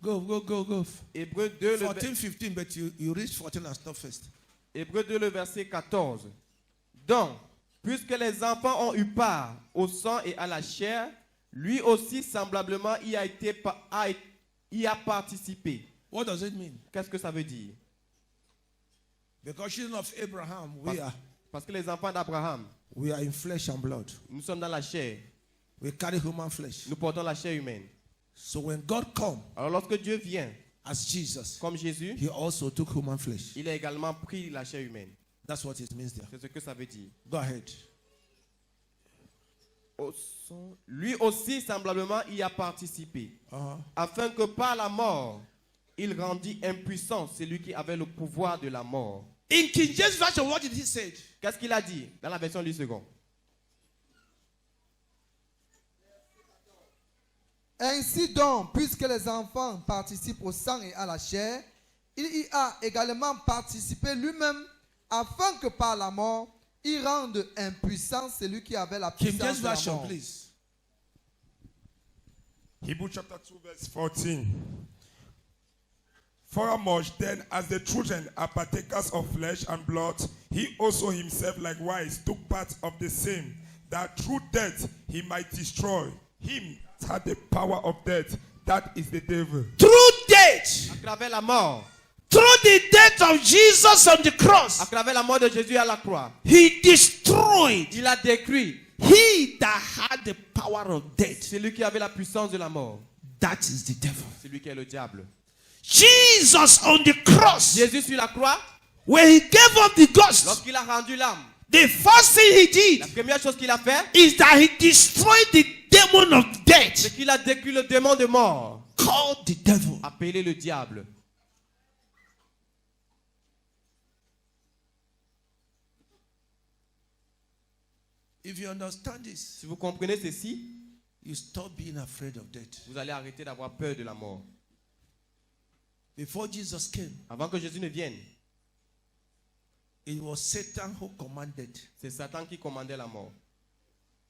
[SPEAKER 1] Go.
[SPEAKER 2] Hébreux 2,
[SPEAKER 1] 14, 15, but you reach 14 and stop first.
[SPEAKER 2] Hébreux 2, le verset 14. Donc, puisque les enfants ont eu part au sang et à la chair, lui aussi semblablement y a participé.
[SPEAKER 1] What does it mean?
[SPEAKER 2] Qu'est-ce que ça veut dire?
[SPEAKER 1] Because children of Abraham,
[SPEAKER 2] Parce que les enfants d'Abraham,
[SPEAKER 1] we are in flesh and blood.
[SPEAKER 2] nous sommes dans la chair.
[SPEAKER 1] We carry human flesh.
[SPEAKER 2] Nous portons la chair humaine.
[SPEAKER 1] So when God come
[SPEAKER 2] Alors lorsque Dieu vient,
[SPEAKER 1] as Jesus,
[SPEAKER 2] comme Jésus,
[SPEAKER 1] he also took human flesh.
[SPEAKER 2] il a également pris la chair humaine.
[SPEAKER 1] That's what it means there.
[SPEAKER 2] C'est ce que ça veut dire.
[SPEAKER 1] Go ahead.
[SPEAKER 2] Lui aussi semblablement y a participé, afin que par la mort, il rendit impuissant celui qui avait le pouvoir de la mort,
[SPEAKER 1] In King James Version, what did he say?
[SPEAKER 2] Qu'est-ce qu'il a dit dans la version du second?
[SPEAKER 3] Ainsi donc, puisque les enfants participent au sang et à la chair, il y a également participé lui-même, afin que par la mort, il rende impuissant celui qui avait la
[SPEAKER 1] King James
[SPEAKER 3] puissance de la
[SPEAKER 1] Version,
[SPEAKER 3] mort.
[SPEAKER 1] please.
[SPEAKER 4] Hebrews chapter 2, verse 14. Furthermore, then, as the children are partakers of flesh and blood, he also himself likewise took part of the same, that through death he might destroy him that had the power of death, that is the devil.
[SPEAKER 1] Through death,
[SPEAKER 2] À travers la mort,
[SPEAKER 1] through the death of Jesus on the cross,
[SPEAKER 2] à travers la mort de Jésus à la croix,
[SPEAKER 1] he destroyed
[SPEAKER 2] il a détruit
[SPEAKER 1] he that had the power of death.
[SPEAKER 2] celui qui avait la puissance de la mort.
[SPEAKER 1] That is the devil.
[SPEAKER 2] Celui qui est le diable.
[SPEAKER 1] Jesus on the cross,
[SPEAKER 2] Jésus sur la croix,
[SPEAKER 1] when he gave up the ghost,
[SPEAKER 2] lorsqu'il a rendu l'âme,
[SPEAKER 1] the first thing he did
[SPEAKER 2] la première chose qu'il a fait,
[SPEAKER 1] is that he destroyed the demon of
[SPEAKER 2] c'est
[SPEAKER 1] death,
[SPEAKER 2] qu'il a détruit le démon de mort,
[SPEAKER 1] called the devil.
[SPEAKER 2] appelé le diable.
[SPEAKER 1] If you understand this,
[SPEAKER 2] Si vous comprenez ceci,
[SPEAKER 1] you stop being afraid of death.
[SPEAKER 2] vous allez arrêter d'avoir peur de la mort.
[SPEAKER 1] Before Jesus came,
[SPEAKER 2] Avant que Jésus ne vienne,
[SPEAKER 1] it was Satan who commanded.
[SPEAKER 2] c'est Satan qui commandait la mort.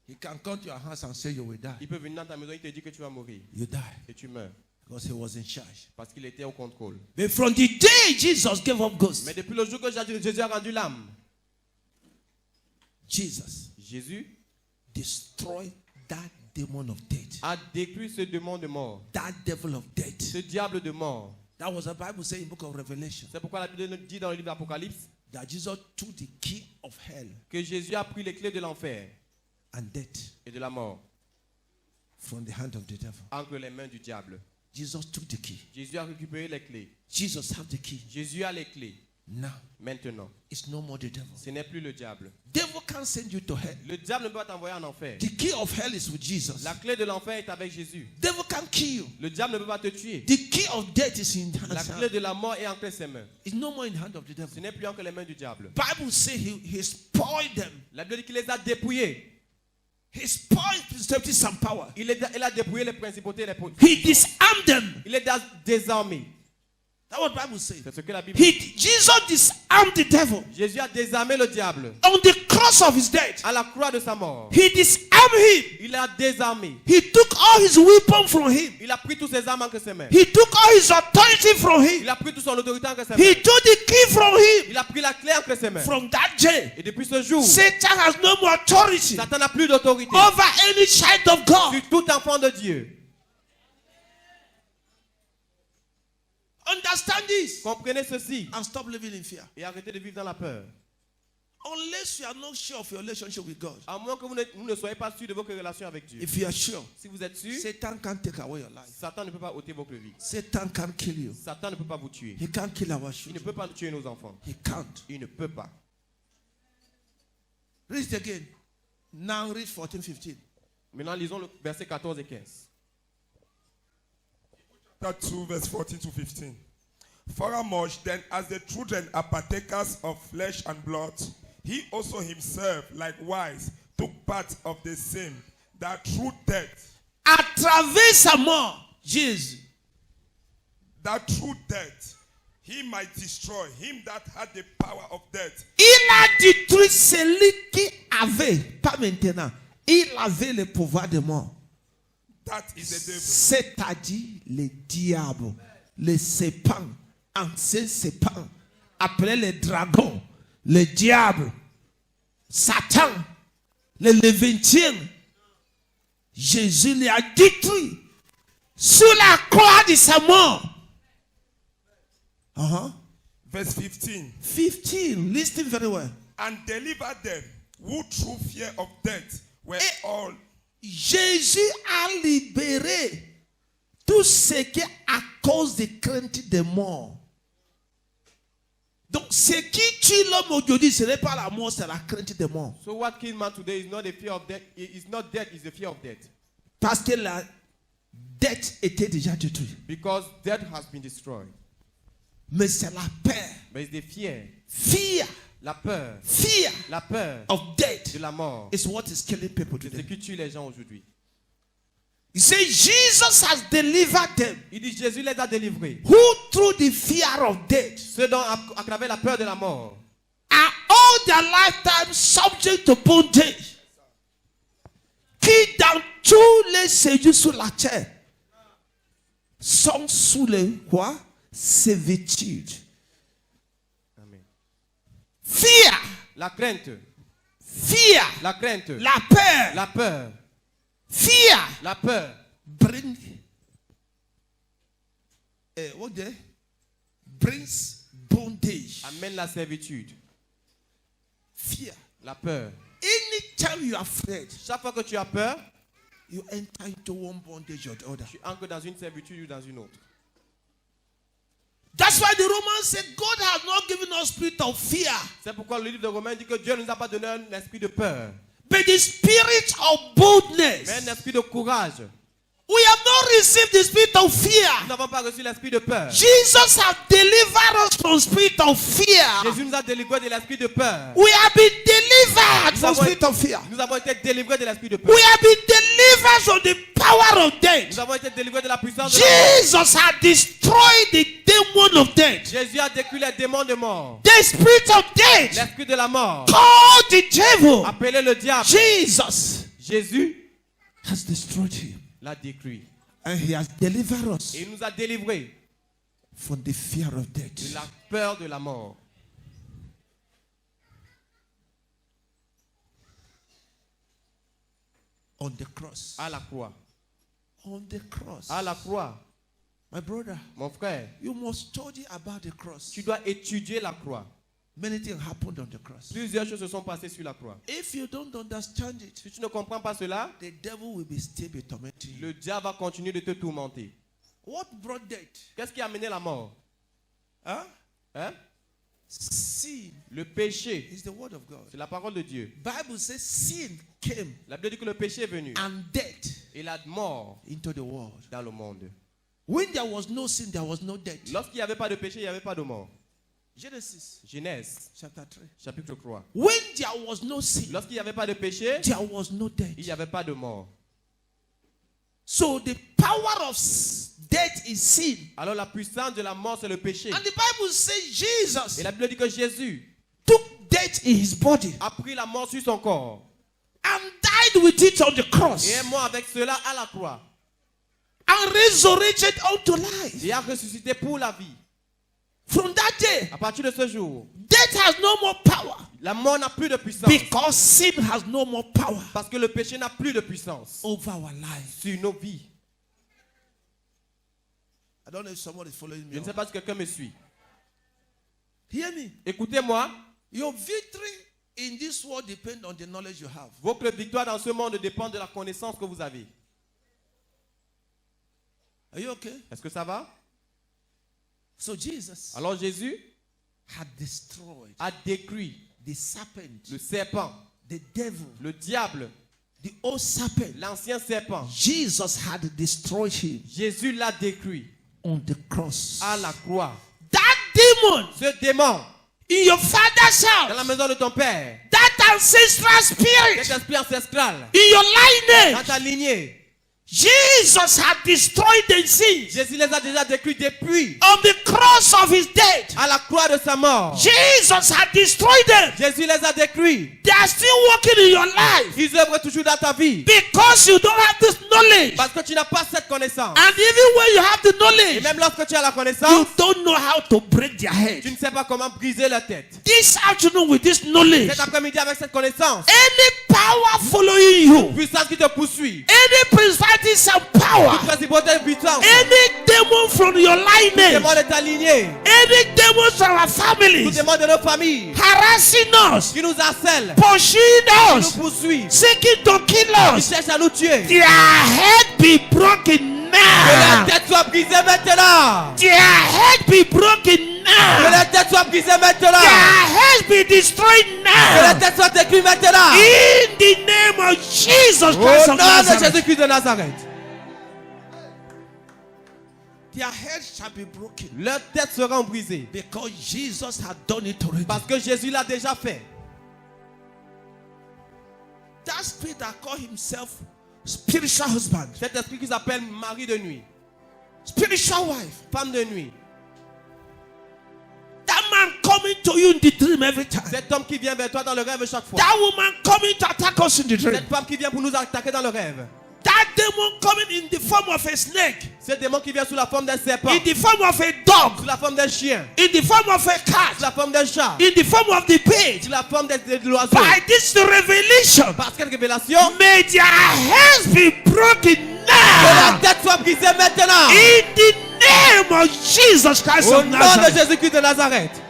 [SPEAKER 1] He can come to your house and say you will die.
[SPEAKER 2] Il peut venir dans ta maison, il te dit que tu vas mourir
[SPEAKER 1] You die
[SPEAKER 2] et tu meurs
[SPEAKER 1] because he was in charge.
[SPEAKER 2] parce qu'il était au contrôle.
[SPEAKER 1] But from the day Jesus gave up ghosts,
[SPEAKER 2] Mais depuis le jour que Jésus a rendu l'âme,
[SPEAKER 1] Jesus
[SPEAKER 2] Jésus
[SPEAKER 1] destroyed that demon of death,
[SPEAKER 2] a détruit ce démon de mort,
[SPEAKER 1] that devil of death.
[SPEAKER 2] ce diable de mort.
[SPEAKER 1] That was the Bible saying in the book of Revelation
[SPEAKER 2] C'est pourquoi la Bible nous dit dans le livre d'Apocalypse
[SPEAKER 1] that Jesus took the key of hell
[SPEAKER 2] que Jésus a pris les clés de l'enfer
[SPEAKER 1] and death
[SPEAKER 2] et de la mort
[SPEAKER 1] from the hand of the devil.
[SPEAKER 2] entre les mains du diable.
[SPEAKER 1] Jesus took the key.
[SPEAKER 2] Jésus a récupéré les clés.
[SPEAKER 1] Jesus have the key.
[SPEAKER 2] Jésus a les clés.
[SPEAKER 1] Now
[SPEAKER 2] Maintenant,
[SPEAKER 1] it's no more the devil.
[SPEAKER 2] ce n'est plus le diable.
[SPEAKER 1] Devil can't send you to hell.
[SPEAKER 2] Le diable ne peut pas t'envoyer en enfer.
[SPEAKER 1] The key of hell is with Jesus.
[SPEAKER 2] La clé de l'enfer est avec Jésus.
[SPEAKER 1] Devil can't kill you.
[SPEAKER 2] Le diable ne peut pas te tuer.
[SPEAKER 1] The key of death is in
[SPEAKER 2] La
[SPEAKER 1] his
[SPEAKER 2] clé
[SPEAKER 1] hand.
[SPEAKER 2] de la mort est entre ses mains.
[SPEAKER 1] It's no more in the hand of the
[SPEAKER 2] Ce
[SPEAKER 1] devil.
[SPEAKER 2] n'est plus entre les mains du diable.
[SPEAKER 1] Bible says he spoiled them.
[SPEAKER 2] La Bible dit qu'il les a dépouillés.
[SPEAKER 1] He spoiled principalities and power.
[SPEAKER 2] Il a dépouillé les principautés et les puissances.
[SPEAKER 1] He disarmed them.
[SPEAKER 2] Il les a désarmés.
[SPEAKER 1] That's what the Bible says.
[SPEAKER 2] C'est ce que la Bible dit.
[SPEAKER 1] Jesus disarmed the devil
[SPEAKER 2] Jésus a désarmé le diable
[SPEAKER 1] on the cross of his death.
[SPEAKER 2] à la croix de sa mort.
[SPEAKER 1] He disarmed him.
[SPEAKER 2] Il a désarmé.
[SPEAKER 1] He took all his weapons from him.
[SPEAKER 2] Il a pris tous ses armes entre ses mains.
[SPEAKER 1] He took all his authority from him.
[SPEAKER 2] Il a pris toute son autorité entre ses
[SPEAKER 1] He
[SPEAKER 2] mains.
[SPEAKER 1] took the key from him.
[SPEAKER 2] Il a pris la clé entre ses mains.
[SPEAKER 1] From that day,
[SPEAKER 2] Et depuis ce jour,
[SPEAKER 1] Satan has no more authority
[SPEAKER 2] Satan n'a plus d'autorité
[SPEAKER 1] over any child of God.
[SPEAKER 2] sur tout enfant de Dieu.
[SPEAKER 1] Understand this
[SPEAKER 2] Comprenez ceci
[SPEAKER 1] and stop living in fear.
[SPEAKER 2] et arrêtez de vivre dans la peur.
[SPEAKER 1] Unless you are not sure of your relationship with God.
[SPEAKER 2] À moins que vous ne soyez pas sûr de votre relation avec Dieu.
[SPEAKER 1] If you are sure,
[SPEAKER 2] Si vous êtes sûr,
[SPEAKER 1] Satan can't take away your life.
[SPEAKER 2] Satan ne peut pas ôter votre vie.
[SPEAKER 1] Satan can't kill you.
[SPEAKER 2] Satan ne peut pas vous tuer.
[SPEAKER 1] He can't kill our
[SPEAKER 2] Il ne
[SPEAKER 1] children.
[SPEAKER 2] peut pas tuer nos enfants.
[SPEAKER 1] He can't.
[SPEAKER 2] Il ne peut pas.
[SPEAKER 1] Read it again. Now read 14, 15.
[SPEAKER 2] Maintenant, lisons le verset 14 et 15.
[SPEAKER 4] Chapter 2, verse 14 to 15. Furthermore, then, as the children are partakers of flesh and blood, he also himself likewise took part of the same, that through death,
[SPEAKER 1] À travers sa mort, Jésus,
[SPEAKER 4] he might destroy him that had the power of death.
[SPEAKER 1] il a détruit celui qui avait, pas maintenant, il avait le pouvoir de mort.
[SPEAKER 4] That is the devil.
[SPEAKER 1] C'est-à-dire le diable, le serpent, ancien serpent, appelé le dragon, le diable, Satan, le Léventien. Jésus l'a détruit sur la croix de sa mort.
[SPEAKER 4] Verse 15.
[SPEAKER 1] 15, listen very well.
[SPEAKER 4] And deliver them who through fear of death were all.
[SPEAKER 1] Jésus a libéré tout ce qui est à cause de crainte de mort. Donc, ce qui tue l'homme aujourd'hui, ce n'est pas la mort, c'est la crainte de mort.
[SPEAKER 2] So what kills man today is not the fear of death. It's not death, it's the fear of death.
[SPEAKER 1] Parce que la dette était déjà détruite.
[SPEAKER 2] Because death has been destroyed.
[SPEAKER 1] Mais c'est la peur.
[SPEAKER 2] Mais ils étaient fiers.
[SPEAKER 1] Fear.
[SPEAKER 2] La peur.
[SPEAKER 1] Fear
[SPEAKER 2] La peur
[SPEAKER 1] of death
[SPEAKER 2] de la mort.
[SPEAKER 1] is what is killing people
[SPEAKER 2] C'est ce
[SPEAKER 1] today.
[SPEAKER 2] qui tue les gens aujourd'hui.
[SPEAKER 1] He said Jesus has delivered them
[SPEAKER 2] Il dit Jésus les a délivrés.
[SPEAKER 1] who through the fear of death
[SPEAKER 2] Ceux dont à travers la peur de la mort
[SPEAKER 1] are all their lifetime subject to bondage. Qui dans tous les séjours sur la terre sont sous les quoi? Servitude.
[SPEAKER 2] Amen.
[SPEAKER 1] Fear.
[SPEAKER 2] La crainte.
[SPEAKER 1] Fear.
[SPEAKER 2] La crainte.
[SPEAKER 1] La peur.
[SPEAKER 2] La peur.
[SPEAKER 1] Fear.
[SPEAKER 2] La peur.
[SPEAKER 1] Bring. What there? Brings bondage.
[SPEAKER 2] Amène la servitude.
[SPEAKER 1] Fear.
[SPEAKER 2] La peur.
[SPEAKER 1] Anytime you are afraid,
[SPEAKER 2] Chaque fois que tu as peur,
[SPEAKER 1] you enter into one bondage or the other.
[SPEAKER 2] tu entres dans une servitude ou dans une autre.
[SPEAKER 1] That's why the Romans said God has not given us spirit of fear,
[SPEAKER 2] C'est pourquoi le livre de Romains dit que Dieu ne nous a pas donné un esprit de peur,
[SPEAKER 1] but the spirit of
[SPEAKER 2] mais un
[SPEAKER 1] boldness.
[SPEAKER 2] esprit de courage.
[SPEAKER 1] We have not received the spirit of
[SPEAKER 2] Nous
[SPEAKER 1] fear.
[SPEAKER 2] n'avons pas reçu l'esprit de peur.
[SPEAKER 1] Jesus has delivered us from spirit of fear.
[SPEAKER 2] Jésus nous a délivrés de l'esprit de peur.
[SPEAKER 1] We have been delivered from
[SPEAKER 2] avons-
[SPEAKER 1] spirit of fear.
[SPEAKER 2] Nous avons été délivrés de l'esprit de peur.
[SPEAKER 1] We have been delivered from the power of
[SPEAKER 2] Nous
[SPEAKER 1] death.
[SPEAKER 2] avons été délivrés de la puissance de la mort.
[SPEAKER 1] Jesus had destroyed the demon of death.
[SPEAKER 2] Jésus a détruit les démons de mort.
[SPEAKER 1] The spirit of death
[SPEAKER 2] L'esprit de la mort.
[SPEAKER 1] called the devil.
[SPEAKER 2] Appelez le diable.
[SPEAKER 1] Jesus
[SPEAKER 2] Jésus
[SPEAKER 1] has destroyed him.
[SPEAKER 2] l'a détruit.
[SPEAKER 1] And he has delivered us
[SPEAKER 2] Et il nous a délivrés
[SPEAKER 1] from the fear of
[SPEAKER 2] de
[SPEAKER 1] death.
[SPEAKER 2] la peur de la mort.
[SPEAKER 1] On the cross.
[SPEAKER 2] À la croix.
[SPEAKER 1] On the cross.
[SPEAKER 2] À la croix.
[SPEAKER 1] My brother,
[SPEAKER 2] Mon frère,
[SPEAKER 1] you must study about the cross.
[SPEAKER 2] tu dois étudier la croix.
[SPEAKER 1] Many things happened on the cross.
[SPEAKER 2] Plusieurs choses se sont passées sur la croix.
[SPEAKER 1] If you don't understand it,
[SPEAKER 2] Si tu ne comprends pas cela,
[SPEAKER 1] the devil will be still be tormenting you.
[SPEAKER 2] le diable va continuer de te tourmenter.
[SPEAKER 1] What brought death?
[SPEAKER 2] Qu'est-ce qui a amené la mort?
[SPEAKER 1] Huh?
[SPEAKER 2] Hein?
[SPEAKER 1] Sin
[SPEAKER 2] Le péché.
[SPEAKER 1] is the word of God.
[SPEAKER 2] C'est la parole de Dieu.
[SPEAKER 1] Bible says sin came
[SPEAKER 2] La Bible dit que le péché est venu.
[SPEAKER 1] and death
[SPEAKER 2] Et la mort
[SPEAKER 1] into the world.
[SPEAKER 2] dans le monde.
[SPEAKER 1] When there was no sin, there was no death.
[SPEAKER 2] Lorsqu'il n'y avait pas de péché, il n'y avait pas de mort.
[SPEAKER 1] Genesis
[SPEAKER 2] Genèse,
[SPEAKER 1] chapter 3.
[SPEAKER 2] chapitre 3.
[SPEAKER 1] When there was no sin,
[SPEAKER 2] Lorsqu'il n'y avait pas de péché,
[SPEAKER 1] there was no death.
[SPEAKER 2] il n'y avait pas de mort.
[SPEAKER 1] So the power of death is sin.
[SPEAKER 2] Alors la puissance de la mort, c'est le péché.
[SPEAKER 1] And the Bible says Jesus
[SPEAKER 2] Et la Bible dit que Jésus
[SPEAKER 1] took death in his body
[SPEAKER 2] a pris la mort sur son corps.
[SPEAKER 1] and died with it on the cross
[SPEAKER 2] Et est mort avec cela à la croix.
[SPEAKER 1] and resurrected unto life.
[SPEAKER 2] Et a ressuscité pour la vie.
[SPEAKER 1] From that day,
[SPEAKER 2] À partir de ce jour,
[SPEAKER 1] death has no more power
[SPEAKER 2] la mort n'a plus de puissance.
[SPEAKER 1] because sin has no more power
[SPEAKER 2] Parce que le péché n'a plus de puissance
[SPEAKER 1] over our life.
[SPEAKER 2] sur nos vies.
[SPEAKER 1] I don't know if someone is following
[SPEAKER 2] Je
[SPEAKER 1] me.
[SPEAKER 2] ne sais pas si quelqu'un me suit.
[SPEAKER 1] Hear me.
[SPEAKER 2] Écoutez-moi,
[SPEAKER 1] Your victory in this world depends on the knowledge you have.
[SPEAKER 2] votre victoire dans ce monde dépend de la connaissance que vous avez.
[SPEAKER 1] Are you okay?
[SPEAKER 2] Est-ce que ça va?
[SPEAKER 1] So Jesus
[SPEAKER 2] Alors Jésus
[SPEAKER 1] had destroyed
[SPEAKER 2] a détruit
[SPEAKER 1] the serpent,
[SPEAKER 2] le serpent,
[SPEAKER 1] the devil,
[SPEAKER 2] le diable,
[SPEAKER 1] the old serpent.
[SPEAKER 2] l'ancien serpent.
[SPEAKER 1] Jesus had destroyed him
[SPEAKER 2] Jésus l'a détruit
[SPEAKER 1] on the cross.
[SPEAKER 2] à la croix.
[SPEAKER 1] That demon
[SPEAKER 2] Ce démon
[SPEAKER 1] in your father's
[SPEAKER 2] dans la
[SPEAKER 1] house,
[SPEAKER 2] maison de ton père,
[SPEAKER 1] that ancestral spirit
[SPEAKER 2] cet esprit ancestral
[SPEAKER 1] in your
[SPEAKER 2] dans
[SPEAKER 1] lineage,
[SPEAKER 2] ta lignée,
[SPEAKER 1] Jesus had destroyed the sins
[SPEAKER 2] Jésus les a déjà détruits depuis
[SPEAKER 1] on the cross of his death.
[SPEAKER 2] à la croix de sa mort.
[SPEAKER 1] Jesus had destroyed them.
[SPEAKER 2] Jésus les a détruits.
[SPEAKER 1] They are still working in your life
[SPEAKER 2] Ils œuvrent toujours dans ta vie
[SPEAKER 1] because you don't have this knowledge.
[SPEAKER 2] parce que tu n'as pas cette connaissance.
[SPEAKER 1] And even when you have the
[SPEAKER 2] Et
[SPEAKER 1] knowledge,
[SPEAKER 2] même lorsque tu as la
[SPEAKER 1] you
[SPEAKER 2] connaissance,
[SPEAKER 1] don't know how to break their
[SPEAKER 2] tu
[SPEAKER 1] head.
[SPEAKER 2] ne sais pas comment briser leur tête.
[SPEAKER 1] This afternoon, with this knowledge,
[SPEAKER 2] Cet après-midi, avec cette connaissance,
[SPEAKER 1] any power following you,
[SPEAKER 2] puissance qui te poursuit,
[SPEAKER 1] any principalities and power,
[SPEAKER 2] principauté et puissance,
[SPEAKER 1] any demon from your
[SPEAKER 2] tout
[SPEAKER 1] lineage,
[SPEAKER 2] démon de ta lignée,
[SPEAKER 1] any demons from our
[SPEAKER 2] tout
[SPEAKER 1] families,
[SPEAKER 2] démon de nos familles,
[SPEAKER 1] harassing us,
[SPEAKER 2] qui nous harcèlent,
[SPEAKER 1] pursuing
[SPEAKER 2] qui nous
[SPEAKER 1] us,
[SPEAKER 2] poursuit,
[SPEAKER 1] seeking to kill
[SPEAKER 2] qui
[SPEAKER 1] us,
[SPEAKER 2] cherchent à nous tuer.
[SPEAKER 1] their head be broken
[SPEAKER 2] Que leur
[SPEAKER 1] now.
[SPEAKER 2] tête soit brisée maintenant.
[SPEAKER 1] Their head be broken
[SPEAKER 2] Que
[SPEAKER 1] now.
[SPEAKER 2] leur tête soit brisée maintenant.
[SPEAKER 1] Their head be destroyed
[SPEAKER 2] Que leur
[SPEAKER 1] now.
[SPEAKER 2] tête soit détruite maintenant.
[SPEAKER 1] In the name of Jesus
[SPEAKER 2] Au
[SPEAKER 1] Christ
[SPEAKER 2] nom
[SPEAKER 1] of
[SPEAKER 2] de
[SPEAKER 1] Nazareth.
[SPEAKER 2] Jésus-Christ de Nazareth.
[SPEAKER 1] Their heads shall be broken
[SPEAKER 2] Leurs têtes seront brisées.
[SPEAKER 1] because Jesus had done it already.
[SPEAKER 2] Parce que Jésus l'a déjà fait.
[SPEAKER 1] That spirit that called himself spiritual husband,
[SPEAKER 2] Cet esprit qui s'appelle mari de nuit,
[SPEAKER 1] spiritual wife,
[SPEAKER 2] femme de nuit.
[SPEAKER 1] that man coming to you in the dream every time,
[SPEAKER 2] Cet homme qui vient vers toi dans le rêve chaque fois.
[SPEAKER 1] that woman coming to attack us in the dream,
[SPEAKER 2] Cette femme qui vient pour nous attaquer dans le rêve.
[SPEAKER 1] that demon coming in the form of a snake,
[SPEAKER 2] Ce démon qui vient sous la forme d'un serpent,
[SPEAKER 1] in the form of a dog,
[SPEAKER 2] sous la forme d'un chien,
[SPEAKER 1] in the form of a
[SPEAKER 2] sous
[SPEAKER 1] cat,
[SPEAKER 2] la forme d'un chat,
[SPEAKER 1] in the form of the pig.
[SPEAKER 2] sous la forme de l'oiseau.
[SPEAKER 1] By this revelation,
[SPEAKER 2] Par cette révélation,
[SPEAKER 1] may their heads be broken
[SPEAKER 2] que la
[SPEAKER 1] now.
[SPEAKER 2] tête soit brisée maintenant.
[SPEAKER 1] In the name of Jesus Christ
[SPEAKER 2] Au
[SPEAKER 1] of
[SPEAKER 2] nom de
[SPEAKER 1] Nazareth.
[SPEAKER 2] Jésus-Christ de Nazareth.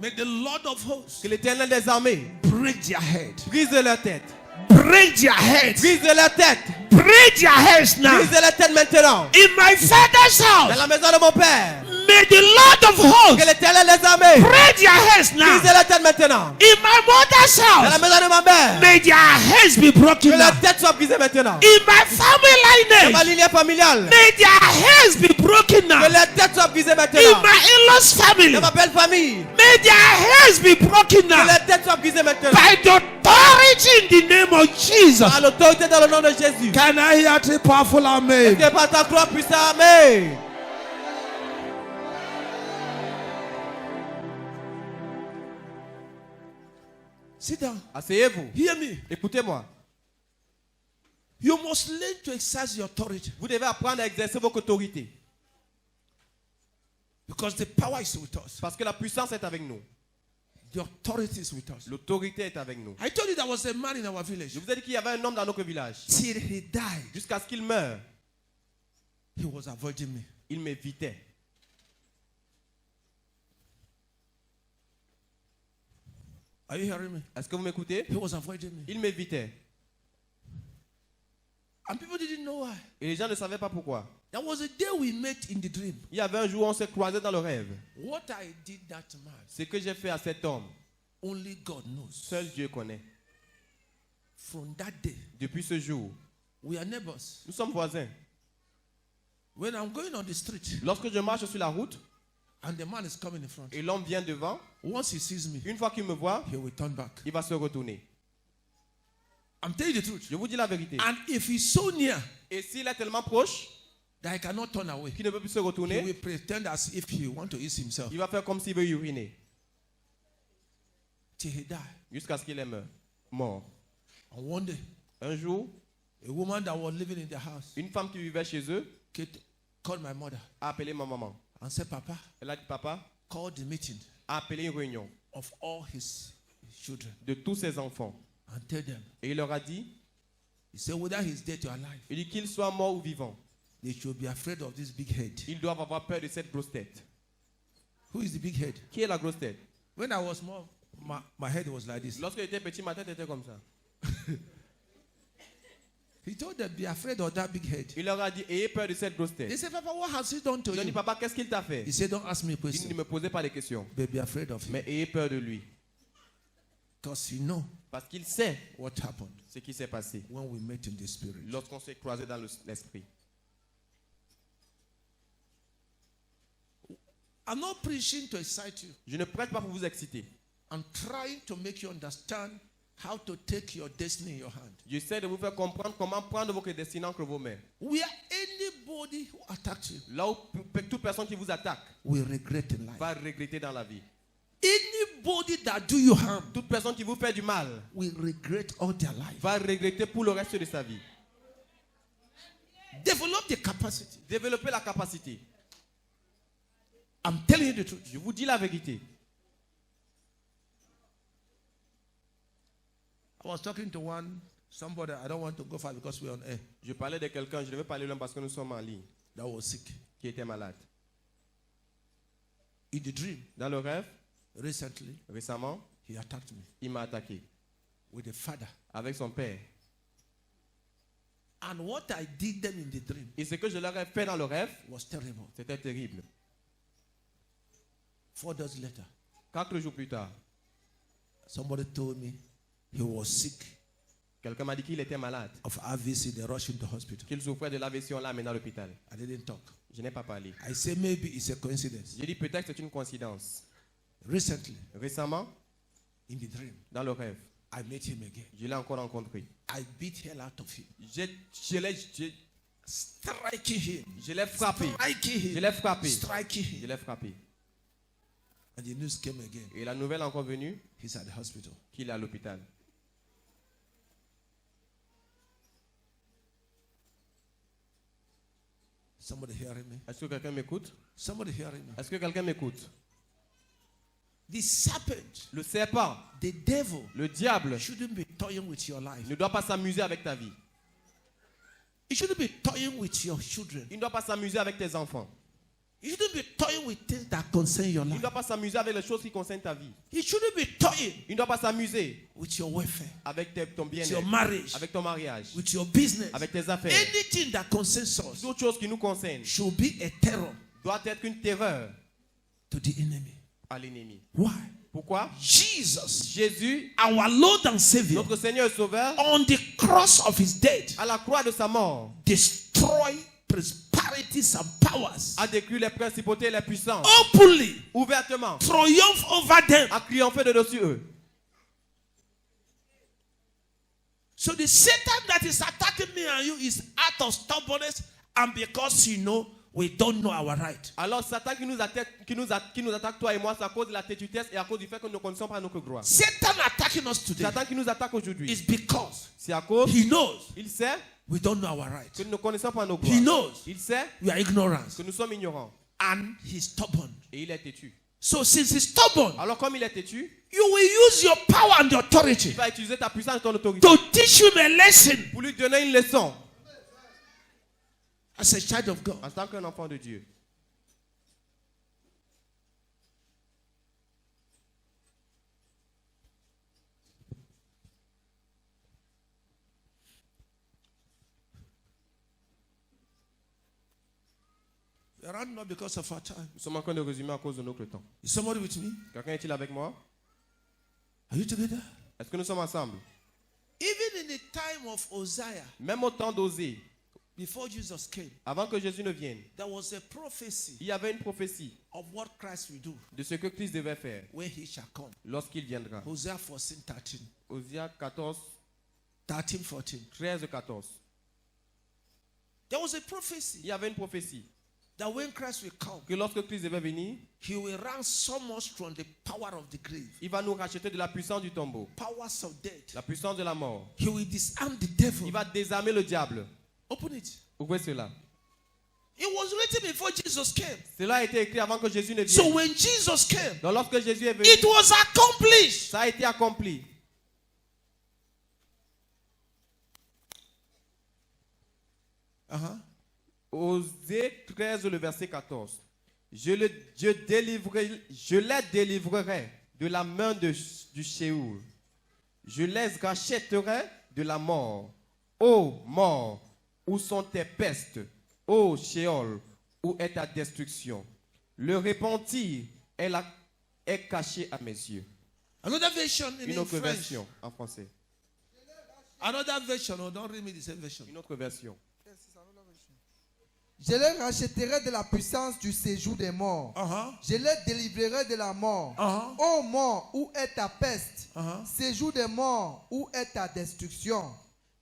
[SPEAKER 1] May the Lord of hosts
[SPEAKER 2] Que l'Éternel des armées
[SPEAKER 1] break their head.
[SPEAKER 2] brise leur tête.
[SPEAKER 1] Break their heads.
[SPEAKER 2] Brise leur tête.
[SPEAKER 1] Break their heads now.
[SPEAKER 2] Brise leur tête maintenant.
[SPEAKER 1] In my father's
[SPEAKER 2] Dans
[SPEAKER 1] house,
[SPEAKER 2] la maison de mon Père.
[SPEAKER 1] may the Lord of
[SPEAKER 2] Que
[SPEAKER 1] hosts
[SPEAKER 2] l'Éternel des armées
[SPEAKER 1] break their heads now.
[SPEAKER 2] brise leur tête maintenant.
[SPEAKER 1] In my mother's
[SPEAKER 2] Dans la
[SPEAKER 1] house,
[SPEAKER 2] maison de ma mère.
[SPEAKER 1] may their heads be
[SPEAKER 2] Que
[SPEAKER 1] broken now.
[SPEAKER 2] leur tête soit brisée maintenant.
[SPEAKER 1] In my family
[SPEAKER 2] Dans ma
[SPEAKER 1] lineage,
[SPEAKER 2] lignée familiale.
[SPEAKER 1] may their heads be broken now.
[SPEAKER 2] Que leur tête soit brisée
[SPEAKER 1] In
[SPEAKER 2] maintenant.
[SPEAKER 1] my in-laws family,
[SPEAKER 2] Dans ma belle famille.
[SPEAKER 1] may their heads be broken
[SPEAKER 2] Que
[SPEAKER 1] now.
[SPEAKER 2] leur tête soit brisée maintenant.
[SPEAKER 1] By the authority in the name of Jesus.
[SPEAKER 2] Par l'autorité dans le nom de Jésus.
[SPEAKER 1] Can I hear three powerful amen?
[SPEAKER 2] Que par ta gloire puissante. Amen.
[SPEAKER 1] Sit down.
[SPEAKER 2] Asseyez-vous.
[SPEAKER 1] Hear me.
[SPEAKER 2] Écoutez-moi.
[SPEAKER 1] You must learn to exercise your authority
[SPEAKER 2] Vous devez apprendre à exercer votre autorité.
[SPEAKER 1] because the power is with us.
[SPEAKER 2] Parce que la puissance est avec nous.
[SPEAKER 1] The authority is with us.
[SPEAKER 2] L'autorité est avec nous.
[SPEAKER 1] I told you there was a man in our village.
[SPEAKER 2] Je vous ai dit qu'il y avait un homme dans notre village.
[SPEAKER 1] Till he died,
[SPEAKER 2] Jusqu'à ce qu'il meure,
[SPEAKER 1] he was avoiding me.
[SPEAKER 2] il m'évitait.
[SPEAKER 1] Are you hearing me?
[SPEAKER 2] Est-ce que vous m'écoutez?
[SPEAKER 1] He was avoiding me.
[SPEAKER 2] Il m'évitait.
[SPEAKER 1] And people didn't know why.
[SPEAKER 2] Et les gens ne savaient pas pourquoi.
[SPEAKER 1] There was a day we met in the dream.
[SPEAKER 2] Il y avait un jour où on s'est croisés dans le rêve.
[SPEAKER 1] What I did that man,
[SPEAKER 2] Ce que j'ai fait à cet homme,
[SPEAKER 1] only God knows.
[SPEAKER 2] seul Dieu connaît.
[SPEAKER 1] From that day,
[SPEAKER 2] Depuis ce jour,
[SPEAKER 1] we are neighbors.
[SPEAKER 2] nous sommes voisins.
[SPEAKER 1] When I'm going on the street
[SPEAKER 2] Lorsque je marche sur la route
[SPEAKER 1] and the man is coming in front,
[SPEAKER 2] et l'homme vient devant,
[SPEAKER 1] once he sees me,
[SPEAKER 2] une fois qu'il me voit,
[SPEAKER 1] he will turn back.
[SPEAKER 2] il va se retourner.
[SPEAKER 1] I'm telling you the truth.
[SPEAKER 2] Je vous dis la vérité.
[SPEAKER 1] And if he's so near
[SPEAKER 2] Et s'il est tellement proche
[SPEAKER 1] that he cannot turn away,
[SPEAKER 2] qu'il ne peut plus se
[SPEAKER 1] he
[SPEAKER 2] retourner,
[SPEAKER 1] will pretend as if he want to eat himself
[SPEAKER 2] il va faire comme s'il veut uriner.
[SPEAKER 1] till he die.
[SPEAKER 2] Jusqu'à ce qu'il est mort.
[SPEAKER 1] And one day,
[SPEAKER 2] Un jour,
[SPEAKER 1] a woman that was living in the house
[SPEAKER 2] une femme qui vivait chez eux
[SPEAKER 1] called my mother
[SPEAKER 2] a appelé ma maman.
[SPEAKER 1] and said, Papa,
[SPEAKER 2] Elle a dit, papa,
[SPEAKER 1] call the meeting
[SPEAKER 2] a appelé une réunion
[SPEAKER 1] of all his children
[SPEAKER 2] de tous ses enfants.
[SPEAKER 1] and tell them,
[SPEAKER 2] Et il leur a dit,
[SPEAKER 1] he said, whether he's dead or alive,
[SPEAKER 2] il dit qu'ils soient morts ou vivants,
[SPEAKER 1] they should be afraid of this big head.
[SPEAKER 2] ils doivent avoir peur de cette grosse tête.
[SPEAKER 1] Who is the big head?
[SPEAKER 2] Qui est la grosse tête?
[SPEAKER 1] When I was small, my head was like this.
[SPEAKER 2] Lorsque j'étais petit, ma tête était comme ça.
[SPEAKER 1] He told them, be afraid of that big head.
[SPEAKER 2] Il leur a dit, ayez peur de cette grosse
[SPEAKER 1] They
[SPEAKER 2] tête.
[SPEAKER 1] said, Papa, what has he done to
[SPEAKER 2] Ils ont dit,
[SPEAKER 1] you?
[SPEAKER 2] papa, qu'est-ce qu'il t'a fait?
[SPEAKER 1] He said, don't ask me a
[SPEAKER 2] Il ne
[SPEAKER 1] question,
[SPEAKER 2] me posait pas de questions.
[SPEAKER 1] but be afraid of him.
[SPEAKER 2] Mais ayez peur de lui.
[SPEAKER 1] Because you know
[SPEAKER 2] Parce qu'il sait
[SPEAKER 1] what happened
[SPEAKER 2] ce qui s'est passé
[SPEAKER 1] when we met in the spirit.
[SPEAKER 2] lorsqu'on s'est croisés dans l'esprit.
[SPEAKER 1] I'm not preaching to excite you.
[SPEAKER 2] Je ne prête pas pour vous exciter.
[SPEAKER 1] I'm trying to make you understand how to take your destiny in your hand.
[SPEAKER 2] J'essaie de vous faire comprendre comment prendre votre destinée entre vos mains.
[SPEAKER 1] Where anybody who attacks you
[SPEAKER 2] Là où toute personne qui vous attaque
[SPEAKER 1] will regret in life.
[SPEAKER 2] va regretter dans la vie.
[SPEAKER 1] Anybody that do you harm
[SPEAKER 2] Toute personne qui vous fait du mal
[SPEAKER 1] will regret all their life.
[SPEAKER 2] va regretter pour le reste de sa vie.
[SPEAKER 1] Develop the capacity.
[SPEAKER 2] Développez la capacité.
[SPEAKER 1] I'm telling you the truth.
[SPEAKER 2] Je vous dis la vérité.
[SPEAKER 1] I was talking to somebody, I don't want to go far because we're on air,
[SPEAKER 2] Je parlais de quelqu'un, je ne vais pas aller loin parce que nous sommes en ligne,
[SPEAKER 1] that was sick.
[SPEAKER 2] qui était malade.
[SPEAKER 1] In the dream,
[SPEAKER 2] Dans le rêve,
[SPEAKER 1] recently,
[SPEAKER 2] récemment,
[SPEAKER 1] he attacked me
[SPEAKER 2] il m'a attaqué
[SPEAKER 1] with a father.
[SPEAKER 2] avec son père.
[SPEAKER 1] And what I did them in the dream
[SPEAKER 2] Et ce que je leur ai fait dans le rêve,
[SPEAKER 1] was terrible.
[SPEAKER 2] c'était terrible.
[SPEAKER 1] 4 days later,
[SPEAKER 2] 4 jours plus tard,
[SPEAKER 1] somebody told me he was sick
[SPEAKER 2] Quelqu'un m'a dit qu'il était malade,
[SPEAKER 1] of AVC. They rush him to hospital.
[SPEAKER 2] qu'il souffrait de l'AVC, on l'a amené à l'hôpital.
[SPEAKER 1] I didn't talk.
[SPEAKER 2] Je n'ai pas parlé.
[SPEAKER 1] I say maybe it's a coincidence.
[SPEAKER 2] J'ai dit peut-être que c'est une coïncidence.
[SPEAKER 1] Recently,
[SPEAKER 2] Récemment,
[SPEAKER 1] in the dream,
[SPEAKER 2] dans le rêve,
[SPEAKER 1] I met him again.
[SPEAKER 2] je l'ai encore rencontré.
[SPEAKER 1] I beat hell out of him. Striking him.
[SPEAKER 2] Je l'ai frappé.
[SPEAKER 1] Striking him.
[SPEAKER 2] Je l'ai frappé.
[SPEAKER 1] Striking
[SPEAKER 2] Je
[SPEAKER 1] him.
[SPEAKER 2] l'ai frappé.
[SPEAKER 1] And the news came again.
[SPEAKER 2] Et la nouvelle est encore venue
[SPEAKER 1] He's at the hospital.
[SPEAKER 2] qu'il est à l'hôpital.
[SPEAKER 1] Somebody hearing me?
[SPEAKER 2] Est-ce que quelqu'un m'écoute?
[SPEAKER 1] Somebody hearing me?
[SPEAKER 2] Est-ce que quelqu'un m'écoute?
[SPEAKER 1] The serpent,
[SPEAKER 2] Le serpent,
[SPEAKER 1] the devil,
[SPEAKER 2] le diable,
[SPEAKER 1] shouldn't be toying with your life.
[SPEAKER 2] ne doit pas s'amuser avec ta vie.
[SPEAKER 1] He shouldn't be toying with your children.
[SPEAKER 2] Il ne doit pas s'amuser avec tes enfants.
[SPEAKER 1] He shouldn't be toying with things that concern your
[SPEAKER 2] Il ne
[SPEAKER 1] life.
[SPEAKER 2] doit pas s'amuser avec les choses qui concernent ta vie.
[SPEAKER 1] He shouldn't be toying
[SPEAKER 2] Il ne doit pas s'amuser
[SPEAKER 1] with your welfare,
[SPEAKER 2] avec ton
[SPEAKER 1] with your
[SPEAKER 2] bien-être,
[SPEAKER 1] marriage,
[SPEAKER 2] avec ton mariage,
[SPEAKER 1] with your business.
[SPEAKER 2] avec tes affaires.
[SPEAKER 1] Anything that concerns us
[SPEAKER 2] D'autres choses qui nous concernent
[SPEAKER 1] should be a terror
[SPEAKER 2] doit être une terreur
[SPEAKER 1] to the enemy.
[SPEAKER 2] à l'ennemi.
[SPEAKER 1] Why?
[SPEAKER 2] Pourquoi?
[SPEAKER 1] Jesus,
[SPEAKER 2] Jésus,
[SPEAKER 1] our Lord and Savior,
[SPEAKER 2] notre Seigneur et Sauveur,
[SPEAKER 1] on the cross of his death,
[SPEAKER 2] à la croix de sa mort,
[SPEAKER 1] destroy principalities and powers
[SPEAKER 2] a détruit les principautés et les puissances,
[SPEAKER 1] openly,
[SPEAKER 2] ouvertement,
[SPEAKER 1] triumph over them.
[SPEAKER 2] a triomphé de dessus eux.
[SPEAKER 1] So the Satan that is attacking me and you is out of stubbornness and because we don't know our right.
[SPEAKER 2] Alors Satan qui nous attaque toi et moi, c'est à cause de la têtutesse et à cause du fait que nous ne connaissons pas notre gloire.
[SPEAKER 1] Satan attacking us today
[SPEAKER 2] Satan qui nous attaque aujourd'hui,
[SPEAKER 1] is because
[SPEAKER 2] c'est à cause,
[SPEAKER 1] he knows
[SPEAKER 2] il sait
[SPEAKER 1] we don't know our right.
[SPEAKER 2] que nous ne connaissons pas nos
[SPEAKER 1] He
[SPEAKER 2] gloires.
[SPEAKER 1] knows
[SPEAKER 2] Il sait
[SPEAKER 1] we are ignorant
[SPEAKER 2] que nous sommes ignorants
[SPEAKER 1] and he's stubborn.
[SPEAKER 2] et il est têtu.
[SPEAKER 1] So since he's stubborn,
[SPEAKER 2] Alors comme il est têtu,
[SPEAKER 1] you will use your power and authority
[SPEAKER 2] tu vas utiliser ta puissance et ton autorité
[SPEAKER 1] to teach him a lesson
[SPEAKER 2] pour lui donner une leçon
[SPEAKER 1] as a child of God.
[SPEAKER 2] en tant qu'un enfant de Dieu.
[SPEAKER 1] We are running not because of our time.
[SPEAKER 2] Nous sommes en train de résumer à cause de notre temps.
[SPEAKER 1] Is somebody with me?
[SPEAKER 2] Quelqu'un est-il avec moi?
[SPEAKER 1] Are you together?
[SPEAKER 2] Est-ce que nous sommes ensemble?
[SPEAKER 1] Even in the time of Uzziah,
[SPEAKER 2] Même au temps d'Osée,
[SPEAKER 1] before Jesus came,
[SPEAKER 2] avant que Jésus ne vienne,
[SPEAKER 1] there was a prophecy
[SPEAKER 2] il y avait une prophétie
[SPEAKER 1] of what Christ will do
[SPEAKER 2] de ce que Christ devait faire
[SPEAKER 1] when he shall come.
[SPEAKER 2] lorsqu'il viendra.
[SPEAKER 1] Hosea 14:13.
[SPEAKER 2] Osée 14,
[SPEAKER 1] 13:14.
[SPEAKER 2] 13, 14.
[SPEAKER 1] There was a prophecy
[SPEAKER 2] Il y avait une prophétie
[SPEAKER 1] that when Christ will come,
[SPEAKER 2] que lorsque Christ devait venir,
[SPEAKER 1] he will ransom us from the power of the grave,
[SPEAKER 2] il va nous racheter de la puissance du tombeau,
[SPEAKER 1] powers of death.
[SPEAKER 2] la puissance de la mort.
[SPEAKER 1] He will disarm the devil.
[SPEAKER 2] Il va désarmer le diable.
[SPEAKER 1] Open it.
[SPEAKER 2] Ouvrez cela.
[SPEAKER 1] It was written before Jesus came.
[SPEAKER 2] Cela a été écrit avant que Jésus ne
[SPEAKER 1] So
[SPEAKER 2] vienne.
[SPEAKER 1] when Jesus came,
[SPEAKER 2] Donc lorsque Jésus est venu,
[SPEAKER 1] it was accomplished.
[SPEAKER 2] ça a été accompli. Osée 13, le verset 14. Je les délivrerai de la main du Sheol. Je les rachèterai de la mort. Ô mort, où sont tes pestes? Ô Sheol, où est ta destruction? Le repentir est caché à mes yeux.
[SPEAKER 1] Another version in
[SPEAKER 2] Une autre
[SPEAKER 1] French.
[SPEAKER 2] version en français.
[SPEAKER 1] Another version. Oh, don't read me the same version.
[SPEAKER 2] Une autre version.
[SPEAKER 3] Je les rachèterai de la puissance du séjour des morts. Je les délivrerai de la mort. Ô mort, où est ta peste? Séjour des morts, où est ta destruction?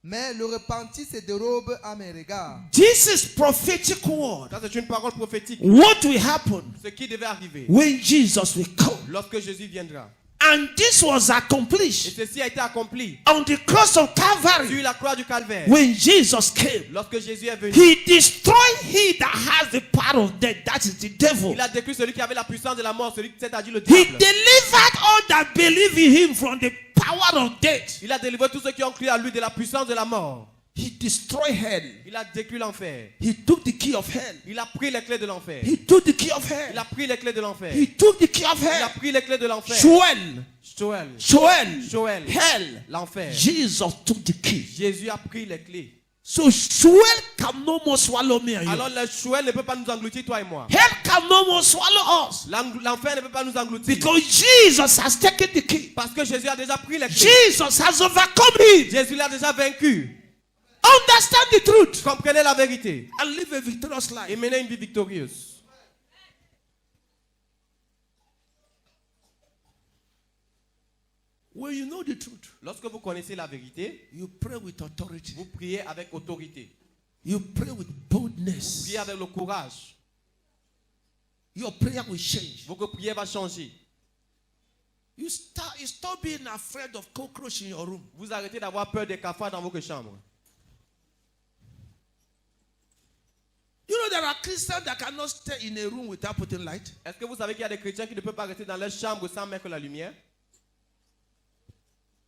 [SPEAKER 3] Mais le repentir se dérobe à mes regards.
[SPEAKER 1] This is prophetic word.
[SPEAKER 2] Ça, c'est une parole prophétique.
[SPEAKER 1] What will happen
[SPEAKER 2] Ce qui devait arriver
[SPEAKER 1] when Jesus will come?
[SPEAKER 2] lorsque Jésus viendra.
[SPEAKER 1] And this was
[SPEAKER 2] Et
[SPEAKER 1] accomplished
[SPEAKER 2] ceci a été accompli
[SPEAKER 1] on the cross of Calvary
[SPEAKER 2] sur la croix du Calvaire.
[SPEAKER 1] when Jesus came.
[SPEAKER 2] Lorsque Jésus est venu,
[SPEAKER 1] He destroyed he that has the power of death. That is the devil.
[SPEAKER 2] il a détruit celui qui avait la puissance de la mort, c'est-à-dire le
[SPEAKER 1] He
[SPEAKER 2] diable.
[SPEAKER 1] delivered all that believe in him from the power of death.
[SPEAKER 2] Il a délivré tous ceux qui ont cru à lui de la puissance de la mort.
[SPEAKER 1] He destroyed hell.
[SPEAKER 2] Il a détruit l'enfer.
[SPEAKER 1] He took the key of hell.
[SPEAKER 2] Il a pris les clés de l'enfer.
[SPEAKER 1] He took the key of
[SPEAKER 2] Il
[SPEAKER 1] hell.
[SPEAKER 2] a pris les clés de l'enfer.
[SPEAKER 1] He took the key of
[SPEAKER 2] Il a
[SPEAKER 1] hell.
[SPEAKER 2] pris les clés de l'enfer.
[SPEAKER 1] Joel.
[SPEAKER 2] Joël,
[SPEAKER 1] Joel.
[SPEAKER 2] Joël,
[SPEAKER 1] Hell.
[SPEAKER 2] l'enfer.
[SPEAKER 1] Jesus took the key.
[SPEAKER 2] Jésus a pris les clés.
[SPEAKER 1] So Sheol can no more swallow me and you.
[SPEAKER 2] Alors le Sheol ne peut pas nous engloutir, toi et moi.
[SPEAKER 1] Hell can no more swallow us.
[SPEAKER 2] L'enfer ne peut pas nous engloutir.
[SPEAKER 1] Because Jesus has taken the key.
[SPEAKER 2] Parce que Jésus a déjà pris les clés.
[SPEAKER 1] Jesus has overcome him.
[SPEAKER 2] Jésus l'a déjà vaincu.
[SPEAKER 1] Understand the truth.
[SPEAKER 2] Comprenez la vérité.
[SPEAKER 1] And live a victorious life.
[SPEAKER 2] Et menez une vie victorieuse.
[SPEAKER 1] When you know the truth,
[SPEAKER 2] Lorsque vous connaissez la vérité,
[SPEAKER 1] you pray with authority.
[SPEAKER 2] vous priez avec autorité.
[SPEAKER 1] You pray with boldness.
[SPEAKER 2] Priez avec le courage.
[SPEAKER 1] Your prayer will change.
[SPEAKER 2] Votre prière va changer.
[SPEAKER 1] You stop being afraid of cockroach in your room.
[SPEAKER 2] Vous arrêtez d'avoir peur des cafards dans votre chambre.
[SPEAKER 1] You know there are Christians that cannot stay in a room without putting light.
[SPEAKER 2] Est-ce que vous savez qu'il y a des chrétiens qui ne peuvent pas rester dans leur chambre sans mettre la lumière?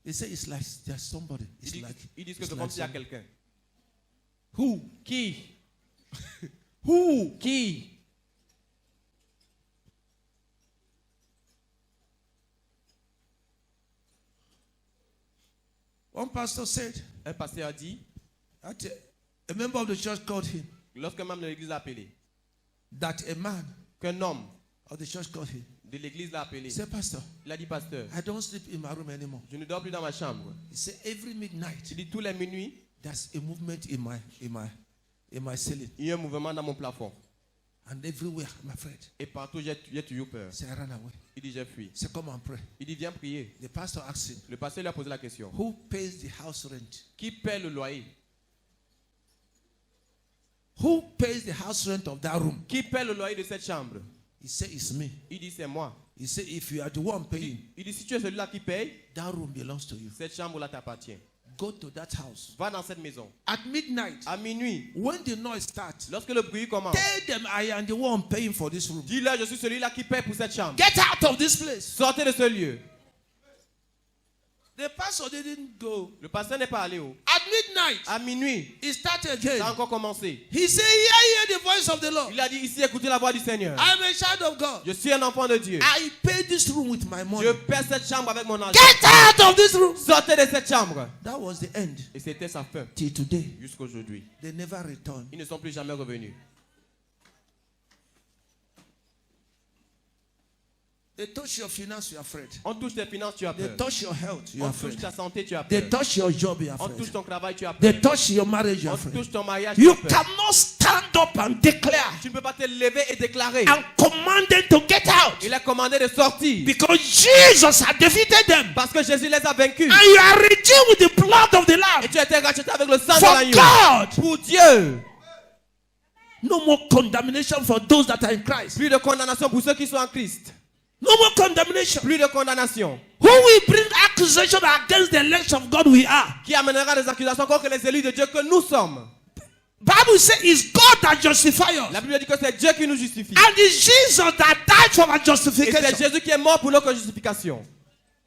[SPEAKER 1] They say it's like there's somebody. It's
[SPEAKER 2] Ils
[SPEAKER 1] like
[SPEAKER 2] disent que
[SPEAKER 1] it's
[SPEAKER 2] c'est
[SPEAKER 1] like
[SPEAKER 2] comme s'il y a
[SPEAKER 1] somebody.
[SPEAKER 2] quelqu'un.
[SPEAKER 1] Who?
[SPEAKER 2] Qui?
[SPEAKER 1] Who?
[SPEAKER 2] Qui?
[SPEAKER 1] One pastor said
[SPEAKER 2] Un pasteur a dit,
[SPEAKER 1] that a member of the church called him.
[SPEAKER 2] lorsqu'un membre de l'église l'a appelé,
[SPEAKER 1] That a man
[SPEAKER 2] qu'un homme
[SPEAKER 1] of the church called him.
[SPEAKER 2] de l'église l'a appelé.
[SPEAKER 1] He said, Pastor,
[SPEAKER 2] Il a dit, pasteur,
[SPEAKER 1] I don't sleep in my room anymore.
[SPEAKER 2] je ne dors plus dans ma chambre.
[SPEAKER 1] He said, every midnight
[SPEAKER 2] Il dit, tous les minuit,
[SPEAKER 1] there's a movement in my ceiling.
[SPEAKER 2] il y a un mouvement dans mon plafond.
[SPEAKER 1] And everywhere, my friend.
[SPEAKER 2] Et partout, j'ai toujours peur.
[SPEAKER 1] Say, I ran away.
[SPEAKER 2] Il dit, j'ai fui.
[SPEAKER 1] Say, come and pray.
[SPEAKER 2] Il dit, viens prier.
[SPEAKER 1] The pastor asked him,
[SPEAKER 2] Le pasteur lui a posé la question.
[SPEAKER 1] who pays the house rent?
[SPEAKER 2] Qui paie le loyer?
[SPEAKER 1] Who pays the house rent of that room?
[SPEAKER 2] Qui paie le loyer de cette chambre?
[SPEAKER 1] He said, it's me.
[SPEAKER 2] Il dit, c'est moi.
[SPEAKER 1] He said, if you are the one paying,
[SPEAKER 2] Il dit, si tu es celui-là qui paye,
[SPEAKER 1] that room belongs to you.
[SPEAKER 2] cette chambre-là t'appartient.
[SPEAKER 1] Go to that house.
[SPEAKER 2] Va dans cette maison.
[SPEAKER 1] At midnight,
[SPEAKER 2] À minuit,
[SPEAKER 1] when the noise starts,
[SPEAKER 2] lorsque le bruit commence,
[SPEAKER 1] tell them I am the one paying for this room.
[SPEAKER 2] dis-leur, je suis celui-là qui paie pour cette chambre.
[SPEAKER 1] Get out of this place.
[SPEAKER 2] Sortez de ce lieu.
[SPEAKER 1] The pastor didn't go.
[SPEAKER 2] Le pasteur n'est pas allé où?
[SPEAKER 1] At midnight,
[SPEAKER 2] À minuit,
[SPEAKER 1] he started
[SPEAKER 2] ça
[SPEAKER 1] again.
[SPEAKER 2] a encore commencé.
[SPEAKER 1] He said, hear the voice of the Lord.
[SPEAKER 2] Il a dit, ici, écoutez la voix du Seigneur.
[SPEAKER 1] I am a child of God.
[SPEAKER 2] Je suis un enfant de Dieu.
[SPEAKER 1] I pay this room with my money.
[SPEAKER 2] Je paie cette chambre avec mon argent.
[SPEAKER 1] Get out of this room.
[SPEAKER 2] Sortez de cette chambre.
[SPEAKER 1] That was the end.
[SPEAKER 2] Et c'était sa fin.
[SPEAKER 1] Till today,
[SPEAKER 2] Jusqu'aujourd'hui.
[SPEAKER 1] they never returned.
[SPEAKER 2] Ils ne sont plus jamais revenus.
[SPEAKER 1] They touch your finance, you are afraid.
[SPEAKER 2] On touche tes finances, tu as
[SPEAKER 1] They
[SPEAKER 2] peur.
[SPEAKER 1] touch your health, you are
[SPEAKER 2] On touche
[SPEAKER 1] afraid.
[SPEAKER 2] ta santé, tu as
[SPEAKER 1] They
[SPEAKER 2] peur.
[SPEAKER 1] touch your job, you are
[SPEAKER 2] On touche
[SPEAKER 1] afraid.
[SPEAKER 2] ton travail, tu as
[SPEAKER 1] They
[SPEAKER 2] peur.
[SPEAKER 1] touch your marriage, you are
[SPEAKER 2] On
[SPEAKER 1] afraid.
[SPEAKER 2] touche ton mariage, tu
[SPEAKER 1] You
[SPEAKER 2] as peur.
[SPEAKER 1] cannot stand up and declare
[SPEAKER 2] Tu ne peux pas te lever et déclarer.
[SPEAKER 1] and command them to get out
[SPEAKER 2] Il a commandé de sortir.
[SPEAKER 1] because Jesus had defeated them.
[SPEAKER 2] Parce que Jésus les a vaincus.
[SPEAKER 1] And you are redeemed with the blood of the
[SPEAKER 2] Et
[SPEAKER 1] Lamb.
[SPEAKER 2] tu as été racheté avec le sang de
[SPEAKER 1] For
[SPEAKER 2] l'agneau.
[SPEAKER 1] God,
[SPEAKER 2] Pour Dieu.
[SPEAKER 1] no more condemnation for those that are in Christ.
[SPEAKER 2] Plus de condamnation pour ceux qui sont en Christ.
[SPEAKER 1] No more condemnation.
[SPEAKER 2] Plus de condamnation.
[SPEAKER 1] Who will bring accusation against the elect of God we are?
[SPEAKER 2] Qui amènera des accusations contre les élus de Dieu que nous sommes.
[SPEAKER 1] Bible says it's God that justifies us.
[SPEAKER 2] La Bible dit que c'est Dieu qui nous justifie.
[SPEAKER 1] And it's Jesus that died for our
[SPEAKER 2] Et c'est
[SPEAKER 1] justification.
[SPEAKER 2] Jésus qui est mort pour notre justification.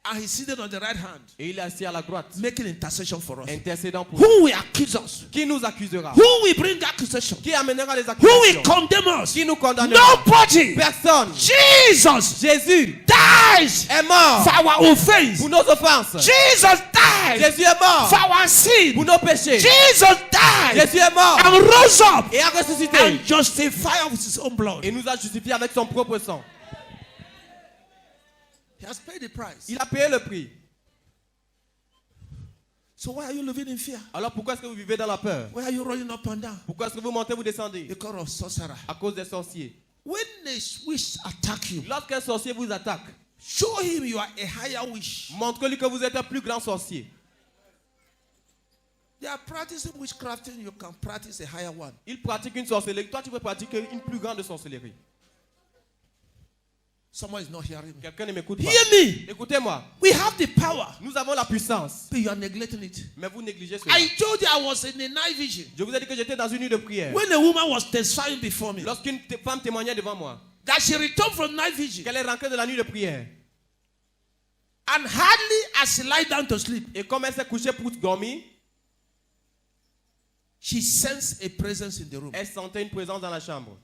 [SPEAKER 1] And he's seated on the right hand,
[SPEAKER 2] Et il est assis à la droite,
[SPEAKER 1] making intercession for us.
[SPEAKER 2] intercédant pour nous.
[SPEAKER 1] Who will accuse us?
[SPEAKER 2] Qui nous accusera?
[SPEAKER 1] Who will bring accusation?
[SPEAKER 2] Qui amènera les
[SPEAKER 1] Who will
[SPEAKER 2] accusations?
[SPEAKER 1] condemn us?
[SPEAKER 2] Qui nous condamnera?
[SPEAKER 1] Nobody.
[SPEAKER 2] Personne.
[SPEAKER 1] Jesus
[SPEAKER 2] Jésus
[SPEAKER 1] dies
[SPEAKER 2] est mort
[SPEAKER 1] for our offense.
[SPEAKER 2] pour nos offenses.
[SPEAKER 1] Jesus died
[SPEAKER 2] Jésus est mort
[SPEAKER 1] for our sin.
[SPEAKER 2] pour nos péchés.
[SPEAKER 1] Jesus died
[SPEAKER 2] Jésus est mort
[SPEAKER 1] and rose up
[SPEAKER 2] et a ressuscité.
[SPEAKER 1] and justified with his own blood.
[SPEAKER 2] Et nous a justifiés avec son propre sang.
[SPEAKER 1] He has paid the price.
[SPEAKER 2] Il a payé le prix.
[SPEAKER 1] So why are you living in fear?
[SPEAKER 2] Alors pourquoi est-ce que vous vivez dans la peur?
[SPEAKER 1] Why are you running up and down?
[SPEAKER 2] Pourquoi est-ce que vous montez, vous descendez?
[SPEAKER 1] Because of sorcerer.
[SPEAKER 2] À cause des sorciers.
[SPEAKER 1] When a witch attack you,
[SPEAKER 2] Lorsqu'un sorcier vous attaque,
[SPEAKER 1] show him you are a higher witch.
[SPEAKER 2] montre-lui que vous êtes un plus grand sorcier.
[SPEAKER 1] They are practicing witchcrafting. You can practice a higher one.
[SPEAKER 2] Il pratique une sorcellerie. Toi, tu peux pratiquer une plus grande sorcellerie.
[SPEAKER 1] Someone is not hearing me.
[SPEAKER 2] Quelqu'un ne m'écoute pas.
[SPEAKER 1] Hear me.
[SPEAKER 2] Écoutez-moi.
[SPEAKER 1] We have the power,
[SPEAKER 2] Nous avons la puissance.
[SPEAKER 1] but you are neglecting it.
[SPEAKER 2] Mais vous négligez cela.
[SPEAKER 1] I told you I was in a night vision.
[SPEAKER 2] Je vous ai dit que j'étais dans une nuit de prière.
[SPEAKER 1] When a woman was testifying before me
[SPEAKER 2] Lorsqu'une femme témoignait devant moi
[SPEAKER 1] that she returned from night vision,
[SPEAKER 2] qu'elle est rentrée de la nuit de prière.
[SPEAKER 1] and hardly as she lied down to sleep,
[SPEAKER 2] Et comme elle s'est couchée pour dormir,
[SPEAKER 1] she sensed a presence in the room.
[SPEAKER 2] elle sentait une présence dans la chambre.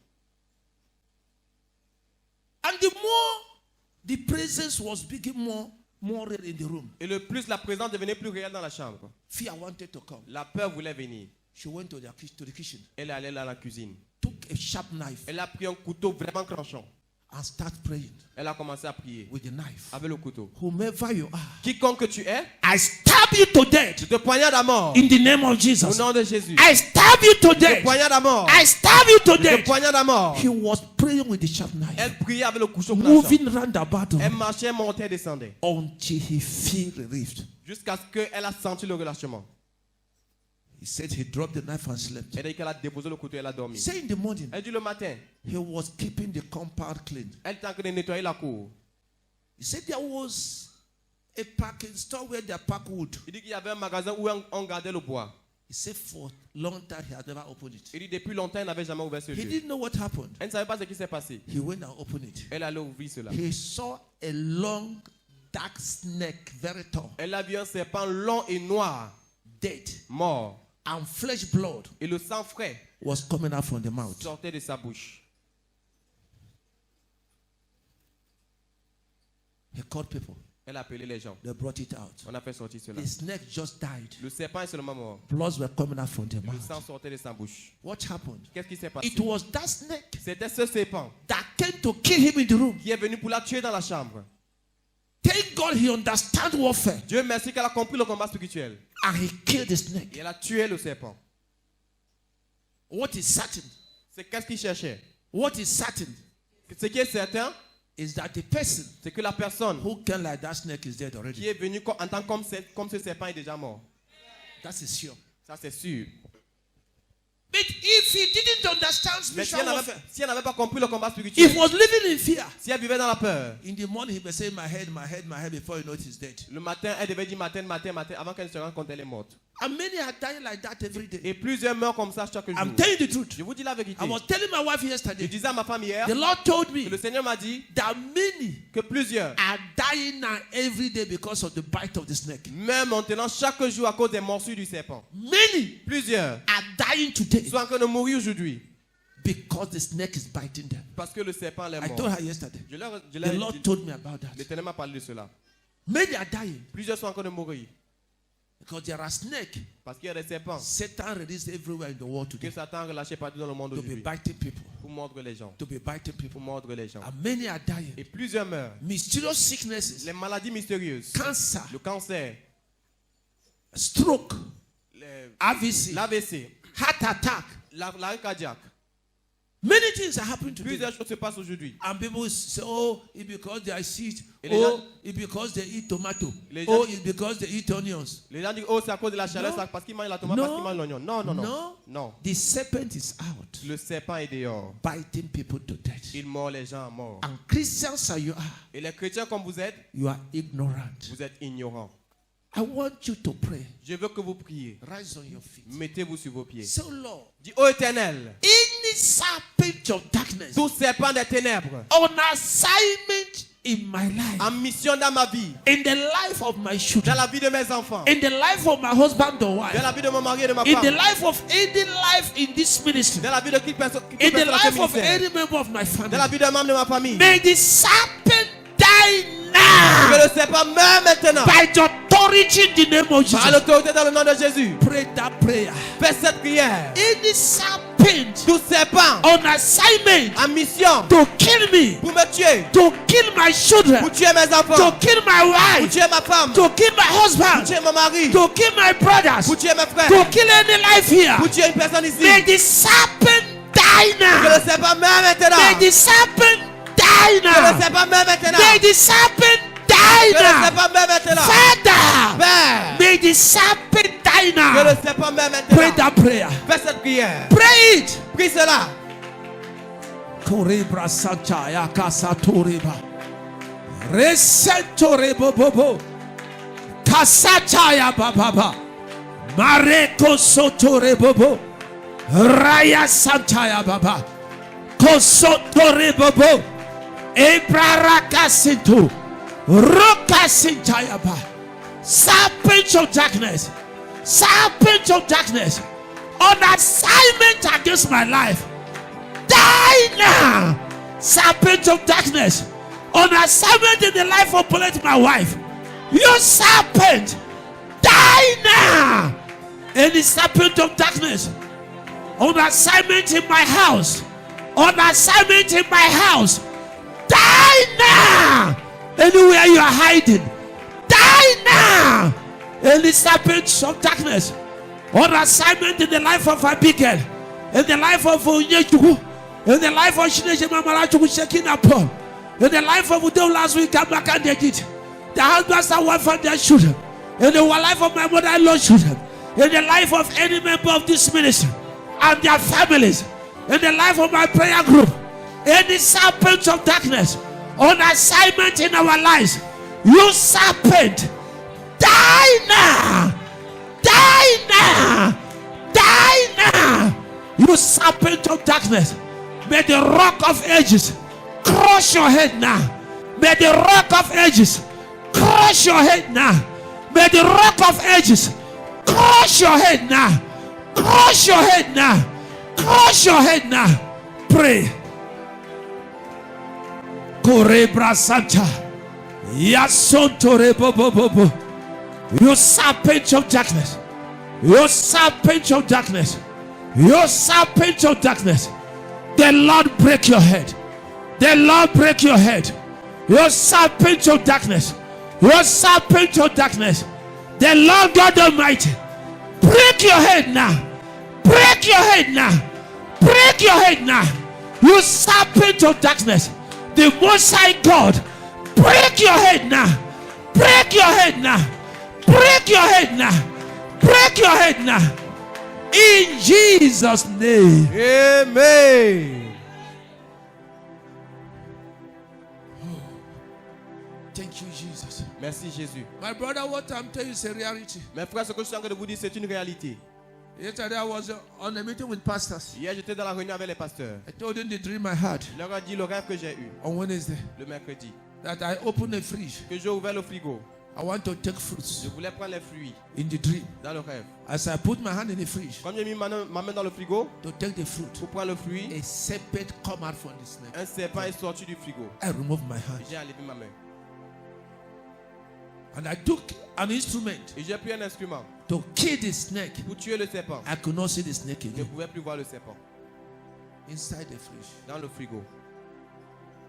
[SPEAKER 1] And the more the presence was becoming more real in the room,
[SPEAKER 2] Et le plus la présence devenait plus réelle dans la chambre.
[SPEAKER 1] fear wanted to come.
[SPEAKER 2] La peur voulait venir.
[SPEAKER 1] She went to the kitchen,
[SPEAKER 2] Elle est allée dans la cuisine.
[SPEAKER 1] took a sharp knife,
[SPEAKER 2] Elle a pris un couteau vraiment tranchant.
[SPEAKER 1] and started praying
[SPEAKER 2] Elle a commencé à prier
[SPEAKER 1] with the knife.
[SPEAKER 2] avec le couteau.
[SPEAKER 1] Whomever you are,
[SPEAKER 2] Quiconque que tu es,
[SPEAKER 1] I stab you to
[SPEAKER 2] je
[SPEAKER 1] death
[SPEAKER 2] te poignarde à mort.
[SPEAKER 1] in the name of
[SPEAKER 2] Au
[SPEAKER 1] Jesus.
[SPEAKER 2] nom de Jésus.
[SPEAKER 1] I stab you to
[SPEAKER 2] Je te
[SPEAKER 1] death.
[SPEAKER 2] poignarde à mort.
[SPEAKER 1] I stab you to
[SPEAKER 2] Je te
[SPEAKER 1] death.
[SPEAKER 2] poignarde à mort.
[SPEAKER 1] He was praying with the sharp knife,
[SPEAKER 2] Elle priait avec le couteau tranchant.
[SPEAKER 1] moving round about
[SPEAKER 2] Elle marchait, montait, descendait.
[SPEAKER 1] until he feel relieved.
[SPEAKER 2] Jusqu'à ce qu'elle a senti le relâchement.
[SPEAKER 1] He said he dropped the knife and slept.
[SPEAKER 2] Elle dit qu'elle a déposé le couteau et elle a dormi.
[SPEAKER 1] He said in the morning,
[SPEAKER 2] Elle dit le matin,
[SPEAKER 1] he was keeping the compound clean.
[SPEAKER 2] elle était en train de nettoyer la cour.
[SPEAKER 1] He said there was a packing store where they pack wood.
[SPEAKER 2] Il dit qu'il y avait un magasin où on gardait le bois.
[SPEAKER 1] He said for long time he had never opened it.
[SPEAKER 2] Il dit depuis longtemps, elle n'avait jamais ouvert ce
[SPEAKER 1] He
[SPEAKER 2] lieu.
[SPEAKER 1] didn't know what happened.
[SPEAKER 2] Elle ne savait pas ce qui s'est passé.
[SPEAKER 1] He went and opened it.
[SPEAKER 2] Elle allait ouvrir cela.
[SPEAKER 1] He saw a long, dark snake, very tall,
[SPEAKER 2] Elle a vu un serpent long et noir,
[SPEAKER 1] dead,
[SPEAKER 2] mort.
[SPEAKER 1] and flesh blood
[SPEAKER 2] Et le sang frais
[SPEAKER 1] was coming out from the mouth.
[SPEAKER 2] sortait de sa bouche.
[SPEAKER 1] He called people.
[SPEAKER 2] Elle a appelé les gens.
[SPEAKER 1] They brought it out.
[SPEAKER 2] On a fait sortir cela.
[SPEAKER 1] The snake just died.
[SPEAKER 2] Le serpent est seulement mort.
[SPEAKER 1] Bloods were coming out from the
[SPEAKER 2] Le
[SPEAKER 1] mouth.
[SPEAKER 2] sang sortait de sa bouche.
[SPEAKER 1] What happened?
[SPEAKER 2] Qu'est-ce qui s'est passé?
[SPEAKER 1] It was that snake
[SPEAKER 2] C'était ce serpent
[SPEAKER 1] that came to kill him in the room.
[SPEAKER 2] qui est venu pour la tuer dans la chambre.
[SPEAKER 1] Thank God he understands warfare.
[SPEAKER 2] Dieu merci qu'elle a compris le combat spirituel.
[SPEAKER 1] And he killed the
[SPEAKER 2] Et
[SPEAKER 1] snake.
[SPEAKER 2] elle a tué le serpent.
[SPEAKER 1] What is certain?
[SPEAKER 2] C'est qu'est-ce qu'il cherchait?
[SPEAKER 1] What is certain
[SPEAKER 2] Ce qui est certain,
[SPEAKER 1] is that the person
[SPEAKER 2] c'est que la personne
[SPEAKER 1] who came like that snake is dead
[SPEAKER 2] qui
[SPEAKER 1] already.
[SPEAKER 2] est venue en tant que comme ce serpent est déjà mort.
[SPEAKER 1] That is sure.
[SPEAKER 2] Ça c'est sûr.
[SPEAKER 1] But if he didn't understand
[SPEAKER 2] Mais si
[SPEAKER 1] spiritual
[SPEAKER 2] elle
[SPEAKER 1] warfare,
[SPEAKER 2] n'avait pas compris le combat
[SPEAKER 1] if
[SPEAKER 2] spirituel,
[SPEAKER 1] he was living in fear,
[SPEAKER 2] si elle vivait dans la peur,
[SPEAKER 1] in the morning he may say, my head, my head, my head, before you know it, he's dead.
[SPEAKER 2] le matin, elle devait dire matin, avant qu'elle se rende compte qu'elle est morte.
[SPEAKER 1] And many are dying like that every day.
[SPEAKER 2] Et plusieurs meurent comme ça chaque jour.
[SPEAKER 1] I'm telling you the truth.
[SPEAKER 2] Je vous dis la vérité.
[SPEAKER 1] I was telling my wife
[SPEAKER 2] Je
[SPEAKER 1] yesterday,
[SPEAKER 2] disais à ma femme hier
[SPEAKER 1] the Lord told me
[SPEAKER 2] que le Seigneur m'a dit
[SPEAKER 1] that many
[SPEAKER 2] que plusieurs,
[SPEAKER 1] are dying now every day because of the bite of the snake.
[SPEAKER 2] même maintenant chaque jour à cause des morsures du serpent,
[SPEAKER 1] Many
[SPEAKER 2] plusieurs
[SPEAKER 1] are dying today
[SPEAKER 2] sont en train de mourir aujourd'hui
[SPEAKER 1] because the snake is biting them.
[SPEAKER 2] parce que le serpent les
[SPEAKER 1] I
[SPEAKER 2] mort.
[SPEAKER 1] told her yesterday.
[SPEAKER 2] Je
[SPEAKER 1] The
[SPEAKER 2] l'ai
[SPEAKER 1] Lord
[SPEAKER 2] dit,
[SPEAKER 1] told me about that.
[SPEAKER 2] l'Éternel m'a parlé de cela.
[SPEAKER 1] Many are dying
[SPEAKER 2] Plusieurs sont en train de mourir
[SPEAKER 1] because there are snakes.
[SPEAKER 2] parce qu'il y a des serpents
[SPEAKER 1] Satan released everywhere in the world
[SPEAKER 2] que
[SPEAKER 1] today
[SPEAKER 2] Satan a relâchés partout dans le monde
[SPEAKER 1] to be
[SPEAKER 2] aujourd'hui
[SPEAKER 1] biting people.
[SPEAKER 2] pour mordre les gens,
[SPEAKER 1] To be biting
[SPEAKER 2] pour
[SPEAKER 1] people.
[SPEAKER 2] mordre les gens.
[SPEAKER 1] And many are dying.
[SPEAKER 2] Et plusieurs meurent.
[SPEAKER 1] Mysterious sicknesses,
[SPEAKER 2] Les maladies mystérieuses,
[SPEAKER 1] cancer,
[SPEAKER 2] le cancer,
[SPEAKER 1] stroke,
[SPEAKER 2] les-
[SPEAKER 1] AVC,
[SPEAKER 2] l'AVC,
[SPEAKER 1] heart attack.
[SPEAKER 2] l'arrêt cardiaque.
[SPEAKER 1] Many things are happening today.
[SPEAKER 2] Plusieurs choses se passent aujourd'hui.
[SPEAKER 1] And people say, oh, it's because they are sick.
[SPEAKER 2] Et les
[SPEAKER 1] Oh,
[SPEAKER 2] gens-
[SPEAKER 1] it's because they eat tomato.
[SPEAKER 2] Les
[SPEAKER 1] Oh,
[SPEAKER 2] gens-
[SPEAKER 1] it's because they eat onions.
[SPEAKER 2] Les gens disent, oh, c'est à cause de la chaleur,
[SPEAKER 1] Non.
[SPEAKER 2] c'est parce qu'ils mangent la tomate,
[SPEAKER 1] Non.
[SPEAKER 2] parce qu'ils mangent l'oignon. Non, non, non.
[SPEAKER 1] No.
[SPEAKER 2] Non.
[SPEAKER 1] The serpent is out,
[SPEAKER 2] Le serpent est dehors.
[SPEAKER 1] biting people to death.
[SPEAKER 2] Il mord les gens à mort.
[SPEAKER 1] And Christians as you are,
[SPEAKER 2] Et les chrétiens comme vous êtes
[SPEAKER 1] ignorant.
[SPEAKER 2] vous êtes ignorants.
[SPEAKER 1] I want you to pray.
[SPEAKER 2] Je veux que vous priez.
[SPEAKER 1] Rise on your feet.
[SPEAKER 2] Mettez-vous sur vos pieds.
[SPEAKER 1] So Lord,
[SPEAKER 2] Dis, ô Éternel,
[SPEAKER 1] any serpent of darkness
[SPEAKER 2] tout serpent des ténèbres,
[SPEAKER 1] on assignment in my life,
[SPEAKER 2] en mission dans ma vie,
[SPEAKER 1] in the life of my
[SPEAKER 2] dans
[SPEAKER 1] children,
[SPEAKER 2] la vie de mes enfants,
[SPEAKER 1] in the life of my husband or
[SPEAKER 2] dans
[SPEAKER 1] wife,
[SPEAKER 2] la vie de mon mari et de ma
[SPEAKER 1] in the
[SPEAKER 2] femme,
[SPEAKER 1] life of any life in this ministry,
[SPEAKER 2] dans la vie de qui personne
[SPEAKER 1] in the
[SPEAKER 2] dans ce
[SPEAKER 1] life of
[SPEAKER 2] ministère,
[SPEAKER 1] any member of my
[SPEAKER 2] dans la
[SPEAKER 1] family,
[SPEAKER 2] vie d'un membre de ma famille.
[SPEAKER 1] may the serpent die
[SPEAKER 2] Que
[SPEAKER 1] now
[SPEAKER 2] le serpent meurt maintenant.
[SPEAKER 1] by the authority in the name of
[SPEAKER 2] Par
[SPEAKER 1] Jesus.
[SPEAKER 2] l'autorité dans le nom de Jésus.
[SPEAKER 1] Pray that prayer.
[SPEAKER 2] Fais cette prière.
[SPEAKER 1] Any serpent
[SPEAKER 2] Tout serpent
[SPEAKER 1] on assignment
[SPEAKER 2] en mission
[SPEAKER 1] to kill me,
[SPEAKER 2] pour me tuer,
[SPEAKER 1] to kill my children,
[SPEAKER 2] pour tuer mes
[SPEAKER 1] to
[SPEAKER 2] enfants,
[SPEAKER 1] kill my
[SPEAKER 2] pour
[SPEAKER 1] wife,
[SPEAKER 2] tuer ma femme,
[SPEAKER 1] to kill my
[SPEAKER 2] pour
[SPEAKER 1] husband,
[SPEAKER 2] tuer mon mari,
[SPEAKER 1] to kill my brothers,
[SPEAKER 2] pour tuer mes frères,
[SPEAKER 1] to kill any life here.
[SPEAKER 2] pour tuer une personne ici.
[SPEAKER 1] May the serpent die
[SPEAKER 2] Que
[SPEAKER 1] now.
[SPEAKER 2] le serpent meurt maintenant.
[SPEAKER 1] May the serpent die
[SPEAKER 2] Que le
[SPEAKER 1] now.
[SPEAKER 2] serpent meurt maintenant.
[SPEAKER 1] May the serpent die
[SPEAKER 2] Que le
[SPEAKER 1] now.
[SPEAKER 2] serpent meurt maintenant.
[SPEAKER 1] Father,
[SPEAKER 2] Père,
[SPEAKER 1] may the serpent die
[SPEAKER 2] que le
[SPEAKER 1] now.
[SPEAKER 2] serpent meurt
[SPEAKER 1] Pray
[SPEAKER 2] maintenant.
[SPEAKER 1] that prayer.
[SPEAKER 2] Fais cette prière.
[SPEAKER 1] Pray it.
[SPEAKER 2] Prie cela.
[SPEAKER 1] Korebra Sacha Yakasa Toreba Resentorebo Bobo Kasata ya Baba Mareko Sotorebo Raya Santaya Baba Kosotorebo Ebraraka Sinto Roka Sintayaba Serpent of darkness, serpent of darkness on assignment against my life. Die now, serpent of darkness on assignment in the life of Paulette, my wife. You serpent, die now. Any serpent of darkness on assignment in my house, on assignment in my house, die now. Anywhere you are hiding, die now. Any serpent of darkness on assignment in the life of Abigail, in the life of Onyechuku, in the life of Shineje Mamarachuku Shekina Paul, in the life of Udo last week, come back and did it. The husbands and wife of their children, in the life of my mother-in-law children, in the life of any member of this ministry and their families, in the life of my prayer group, any serpent of darkness on assignment in our lives, you serpent, die now, die now, die now. You serpent of darkness, may the rock of ages crush your head now. May the rock of ages crush your head now. May the rock of ages crush your head now. Crush your head now. Crush your head now. Pray. Korebra Santa. Yasontore Bobo. You serpent of darkness. You serpent of darkness. You serpent of darkness. The Lord break your head. The Lord break your head. You serpent of darkness. You serpent of darkness. The Lord God Almighty break your head now. Break your head now. Break your head now. You serpent of darkness. The Most High God break your head now. Break your head now. Break your head now. Break your head now. In Jesus' name.
[SPEAKER 2] Amen.
[SPEAKER 1] Thank you, Jesus.
[SPEAKER 2] Merci Jésus.
[SPEAKER 1] My brother, what I'm telling you is a reality.
[SPEAKER 2] Mes frères, ce que je suis en train de vous dire, c'est une réalité.
[SPEAKER 1] Yesterday I was on a meeting with pastors.
[SPEAKER 2] Hier, j'étais dans la réunion avec les pasteurs.
[SPEAKER 1] I told them the dream I had
[SPEAKER 2] Je leur ai dit le rêve que j'ai eu
[SPEAKER 1] on Wednesday.
[SPEAKER 2] le mercredi.
[SPEAKER 1] That I opened a fridge.
[SPEAKER 2] Que j'ai ouvert le frigo.
[SPEAKER 1] I want to take fruits
[SPEAKER 2] Je voulais prendre les fruits
[SPEAKER 1] in the dream.
[SPEAKER 2] dans le rêve.
[SPEAKER 1] As I put my hand in the fridge
[SPEAKER 2] Quand j'ai mis ma main dans le frigo
[SPEAKER 1] to take the fruit,
[SPEAKER 2] pour prendre le fruit,
[SPEAKER 1] a serpent come out from the snake.
[SPEAKER 2] un serpent est sorti du frigo.
[SPEAKER 1] I removed my hand
[SPEAKER 2] J'ai enlevé ma main.
[SPEAKER 1] and I took an instrument
[SPEAKER 2] Et j'ai pris un instrument
[SPEAKER 1] to kill the snake.
[SPEAKER 2] pour tuer le serpent.
[SPEAKER 1] I could not see the snake
[SPEAKER 2] Je ne
[SPEAKER 1] again
[SPEAKER 2] pouvais plus voir le serpent
[SPEAKER 1] inside the fridge.
[SPEAKER 2] dans le frigo.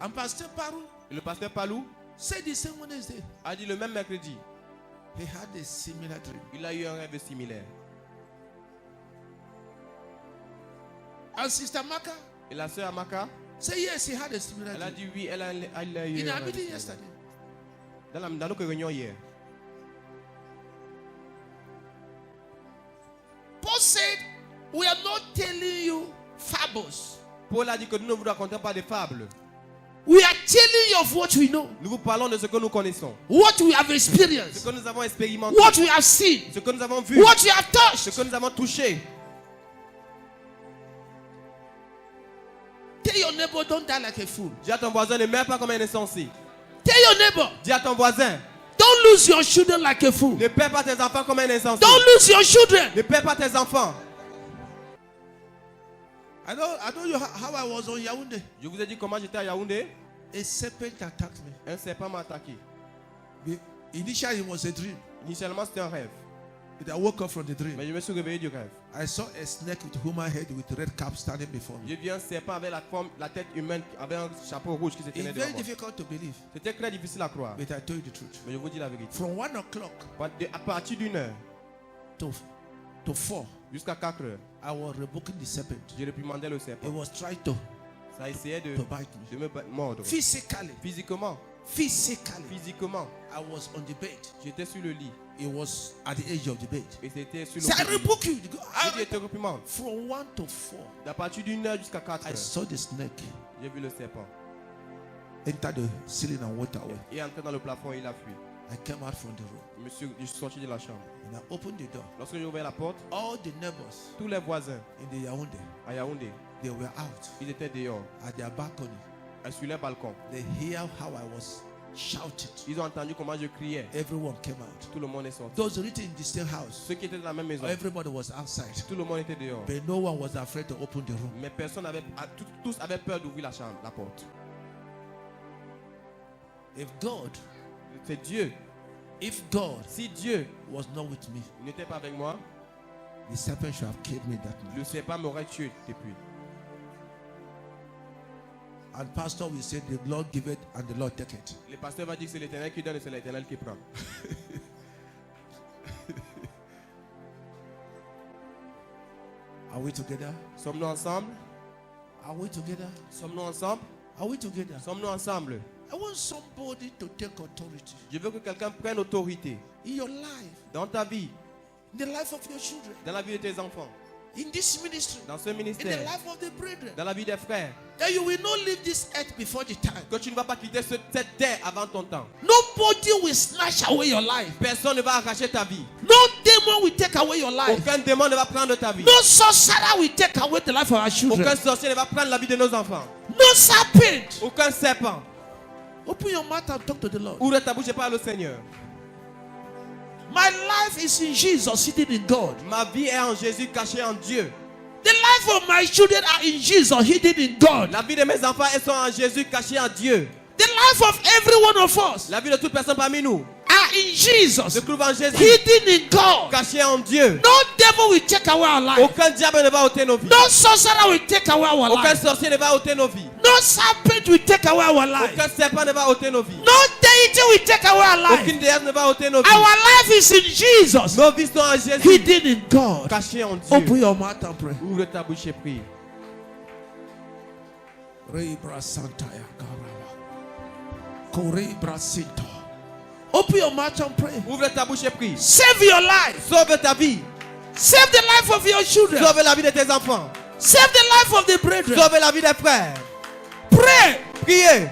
[SPEAKER 1] And Pastor Paru
[SPEAKER 2] Et le pasteur Palou
[SPEAKER 1] said the same Wednesday.
[SPEAKER 2] a dit le même mercredi,
[SPEAKER 1] He had a similar dream.
[SPEAKER 2] il a eu un rêve similaire.
[SPEAKER 1] And Sister Maka
[SPEAKER 2] Et la sœur Amaka,
[SPEAKER 1] said yes, he had a similar
[SPEAKER 2] elle a
[SPEAKER 1] dream.
[SPEAKER 2] dit oui, elle a eu
[SPEAKER 1] In
[SPEAKER 2] un
[SPEAKER 1] our
[SPEAKER 2] rêve
[SPEAKER 1] meeting
[SPEAKER 2] similaire.
[SPEAKER 1] yesterday.
[SPEAKER 2] Dans notre réunion hier.
[SPEAKER 1] Paul said, we are not telling you fables.
[SPEAKER 2] Paul a dit que nous ne vous racontons pas des fables.
[SPEAKER 1] We are telling you of what we know,
[SPEAKER 2] Nous vous parlons de ce que nous connaissons,
[SPEAKER 1] what we have
[SPEAKER 2] ce
[SPEAKER 1] experienced,
[SPEAKER 2] que nous avons expérimenté,
[SPEAKER 1] what we have seen,
[SPEAKER 2] ce que nous avons vu,
[SPEAKER 1] what we have
[SPEAKER 2] ce
[SPEAKER 1] touched.
[SPEAKER 2] que nous avons touché.
[SPEAKER 1] Tell your neighbor, don't die like a fool.
[SPEAKER 2] Dis à ton voisin, ne meurs pas comme un insensé.
[SPEAKER 1] Tell your neighbor,
[SPEAKER 2] Dis à ton voisin,
[SPEAKER 1] don't lose your children like a fool.
[SPEAKER 2] ne perds pas tes enfants comme un insensé.
[SPEAKER 1] Don't lose your children.
[SPEAKER 2] Ne perds pas tes enfants.
[SPEAKER 1] I know you how I was on Yaoundé.
[SPEAKER 2] Je vous ai dit comment j'étais à Yaoundé.
[SPEAKER 1] A serpent attacked me.
[SPEAKER 2] Un serpent m'a attaqué.
[SPEAKER 1] Initially, it was a dream.
[SPEAKER 2] Initialement, c'était un rêve.
[SPEAKER 1] I woke up from the dream.
[SPEAKER 2] Mais je me suis réveillé du rêve.
[SPEAKER 1] I saw a snake with human head with red cap standing before me.
[SPEAKER 2] J'ai vu un serpent avec la tête humaine, avec un chapeau rouge qui se tenait
[SPEAKER 1] It's
[SPEAKER 2] devant
[SPEAKER 1] very
[SPEAKER 2] moi.
[SPEAKER 1] difficult to believe,
[SPEAKER 2] C'était très difficile à croire.
[SPEAKER 1] but I told you the truth.
[SPEAKER 2] Mais je vous dis la vérité.
[SPEAKER 1] From 1 o'clock
[SPEAKER 2] À partir d'une heure
[SPEAKER 1] to 4,
[SPEAKER 2] jusqu'à 4 heures,
[SPEAKER 1] I was rebuking the serpent.
[SPEAKER 2] j'ai réprimandé le
[SPEAKER 1] It
[SPEAKER 2] serpent.
[SPEAKER 1] was trying to
[SPEAKER 2] Ça essayait de
[SPEAKER 1] bite me.
[SPEAKER 2] me mordre.
[SPEAKER 1] Physically,
[SPEAKER 2] Physiquement,
[SPEAKER 1] I was on the bed.
[SPEAKER 2] j'étais sur le lit.
[SPEAKER 1] It was at the edge of the bed.
[SPEAKER 2] Et c'était sur le
[SPEAKER 1] So I
[SPEAKER 2] lit.
[SPEAKER 1] rebuke you.
[SPEAKER 2] J'ai dit, je te réprimande.
[SPEAKER 1] From 1 to 4,
[SPEAKER 2] D'à partir d'une heure jusqu'à 4
[SPEAKER 1] I
[SPEAKER 2] heures,
[SPEAKER 1] saw the snake
[SPEAKER 2] j'ai vu le serpent.
[SPEAKER 1] enter the ceiling and walk away.
[SPEAKER 2] Il est entré dans le plafond et il a fui.
[SPEAKER 1] I came out from the room
[SPEAKER 2] Je suis sorti de la chambre.
[SPEAKER 1] and I opened the door.
[SPEAKER 2] Lorsque j'ai ouvert la porte,
[SPEAKER 1] All the neighbors
[SPEAKER 2] tous les voisins
[SPEAKER 1] in the Yaoundé,
[SPEAKER 2] à Yaoundé,
[SPEAKER 1] they were out
[SPEAKER 2] ils étaient dehors,
[SPEAKER 1] at their balcony.
[SPEAKER 2] sur les balcons.
[SPEAKER 1] They hear how I was shouting.
[SPEAKER 2] Ils ont entendu comment je criais.
[SPEAKER 1] Everyone came out.
[SPEAKER 2] Tout le monde est sorti.
[SPEAKER 1] Those written in the same house,
[SPEAKER 2] Ceux qui étaient dans la même maison,
[SPEAKER 1] everybody was outside.
[SPEAKER 2] tout le monde était dehors.
[SPEAKER 1] But no one was afraid to open the room.
[SPEAKER 2] Mais personne n'avait, tous avaient peur d'ouvrir la chambre, la porte.
[SPEAKER 1] If God,
[SPEAKER 2] C'est Dieu.
[SPEAKER 1] if God
[SPEAKER 2] Si Dieu
[SPEAKER 1] was not with me,
[SPEAKER 2] n'était pas avec moi,
[SPEAKER 1] The serpent should have killed me that night.
[SPEAKER 2] Le serpent m'aurait tué depuis.
[SPEAKER 1] And pastor will say, the Lord give it and the Lord take it.
[SPEAKER 2] Le pasteur va dire que c'est l'Éternel qui donne et c'est l'Éternel qui prend.
[SPEAKER 1] Are we together?
[SPEAKER 2] Sommes-nous ensemble?
[SPEAKER 1] Are we together?
[SPEAKER 2] Sommes-nous ensemble?
[SPEAKER 1] Are we together?
[SPEAKER 2] Sommes-nous ensemble?
[SPEAKER 1] I want somebody to take authority
[SPEAKER 2] Je veux que quelqu'un prenne autorité
[SPEAKER 1] in your life,
[SPEAKER 2] dans ta vie,
[SPEAKER 1] in the life of your children,
[SPEAKER 2] dans la vie de tes enfants,
[SPEAKER 1] in this ministry,
[SPEAKER 2] dans ce
[SPEAKER 1] in the
[SPEAKER 2] ministère,
[SPEAKER 1] life of the brethren.
[SPEAKER 2] dans la vie des frères.
[SPEAKER 1] That you will not leave this earth before the time.
[SPEAKER 2] Que tu ne vas pas quitter cette terre avant ton temps.
[SPEAKER 1] Nobody will snatch away your life.
[SPEAKER 2] Personne ne va arracher ta vie.
[SPEAKER 1] No demon will take away your life.
[SPEAKER 2] Aucun démon ne va prendre ta vie.
[SPEAKER 1] No sorcerer will take away the life of our children.
[SPEAKER 2] Aucun sorcier ne va prendre la vie de nos enfants.
[SPEAKER 1] No serpent.
[SPEAKER 2] Aucun serpent.
[SPEAKER 1] Open your mouth and talk to the Lord.
[SPEAKER 2] Ouvre ta bouche et parle au Seigneur.
[SPEAKER 1] My life is in Jesus, hidden in God.
[SPEAKER 2] Ma vie est en Jésus, cachée en Dieu.
[SPEAKER 1] The life of my children are in Jesus, hidden in God.
[SPEAKER 2] La vie de mes enfants, elles sont en Jésus, cachées en Dieu.
[SPEAKER 1] The life of every one of us
[SPEAKER 2] La vie de toute personne parmi nous
[SPEAKER 1] are in Jesus,
[SPEAKER 2] se trouve en Jésus,
[SPEAKER 1] hidden in God.
[SPEAKER 2] cachée en Dieu.
[SPEAKER 1] No devil will take away our life.
[SPEAKER 2] Aucun diable ne va ôter nos vies.
[SPEAKER 1] No sorcerer will take away our
[SPEAKER 2] Aucun
[SPEAKER 1] life.
[SPEAKER 2] sorcier ne va ôter nos vies.
[SPEAKER 1] No serpent will take away our life.
[SPEAKER 2] Aucun serpent ne va ôter nos vies.
[SPEAKER 1] No deity will take away our life.
[SPEAKER 2] Aucune déesse ne va ôter nos vies.
[SPEAKER 1] Our life is in Jesus,
[SPEAKER 2] Nos vies sont en Jésus,
[SPEAKER 1] hidden in God.
[SPEAKER 2] cachées en
[SPEAKER 1] Open
[SPEAKER 2] Dieu.
[SPEAKER 1] your mouth and pray.
[SPEAKER 2] Ouvre ta bouche et prie.
[SPEAKER 1] Rebra Santaya Karaba. Korebra Sinto. Open your mouth and pray.
[SPEAKER 2] Ouvre ta bouche et prie.
[SPEAKER 1] Save your life.
[SPEAKER 2] Sauve ta vie.
[SPEAKER 1] Save the life of your children.
[SPEAKER 2] Sauve la vie de tes enfants.
[SPEAKER 1] Save the life of the brethren.
[SPEAKER 2] Sauve la vie des frères.
[SPEAKER 1] Pray.
[SPEAKER 2] Priez.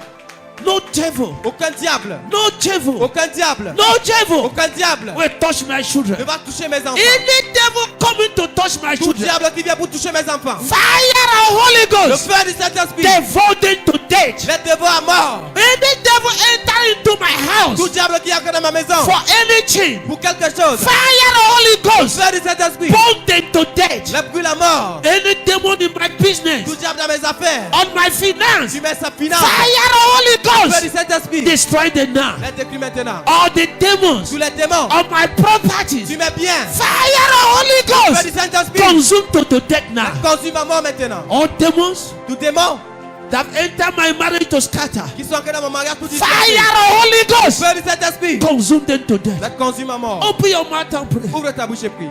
[SPEAKER 1] No devil.
[SPEAKER 2] Aucun diable.
[SPEAKER 1] No devil.
[SPEAKER 2] Aucun diable.
[SPEAKER 1] No devil
[SPEAKER 2] Aucun diable
[SPEAKER 1] will touch my
[SPEAKER 2] ne
[SPEAKER 1] children.
[SPEAKER 2] va toucher mes enfants.
[SPEAKER 1] Any devil coming to touch my
[SPEAKER 2] Tout
[SPEAKER 1] children.
[SPEAKER 2] diable qui vient pour toucher mes enfants.
[SPEAKER 1] Fire of Holy
[SPEAKER 2] Le
[SPEAKER 1] Ghost.
[SPEAKER 2] feu du Saint-Esprit.
[SPEAKER 1] Devote them to death.
[SPEAKER 2] Les dévots à mort.
[SPEAKER 1] Any devil enter into my
[SPEAKER 2] Tout
[SPEAKER 1] house
[SPEAKER 2] diable qui entre dans ma maison.
[SPEAKER 1] for anything.
[SPEAKER 2] Pour quelque chose.
[SPEAKER 1] Fire of Holy
[SPEAKER 2] Le
[SPEAKER 1] Ghost.
[SPEAKER 2] feu du Saint-Esprit.
[SPEAKER 1] Burn them to death.
[SPEAKER 2] Les brûle à mort.
[SPEAKER 1] Any demon in my business,
[SPEAKER 2] Tout diable dans mes affaires.
[SPEAKER 1] on my finance.
[SPEAKER 2] Tu mets sa finance.
[SPEAKER 1] Fire of Holy
[SPEAKER 2] Le feu du
[SPEAKER 1] Ghost.
[SPEAKER 2] Saint-Esprit.
[SPEAKER 1] Destroy them now.
[SPEAKER 2] Les détruis maintenant.
[SPEAKER 1] All the demons
[SPEAKER 2] Tous les démons.
[SPEAKER 1] on my properties.
[SPEAKER 2] Tu mets bien.
[SPEAKER 1] Fire of Holy
[SPEAKER 2] Le feu
[SPEAKER 1] Ghost.
[SPEAKER 2] du Saint-Esprit.
[SPEAKER 1] Consume to death now.
[SPEAKER 2] Consume à mort maintenant.
[SPEAKER 1] All demons
[SPEAKER 2] Tout démon
[SPEAKER 1] that enter my marriage to scatter.
[SPEAKER 2] qui sont entrés dans mon mariage. Tout
[SPEAKER 1] Fire of Holy
[SPEAKER 2] Le
[SPEAKER 1] Ghost.
[SPEAKER 2] feu du Saint-Esprit.
[SPEAKER 1] Consume them to death.
[SPEAKER 2] Les consume à mort.
[SPEAKER 1] Open your mouth and pray.
[SPEAKER 2] Ouvre ta bouche et prie.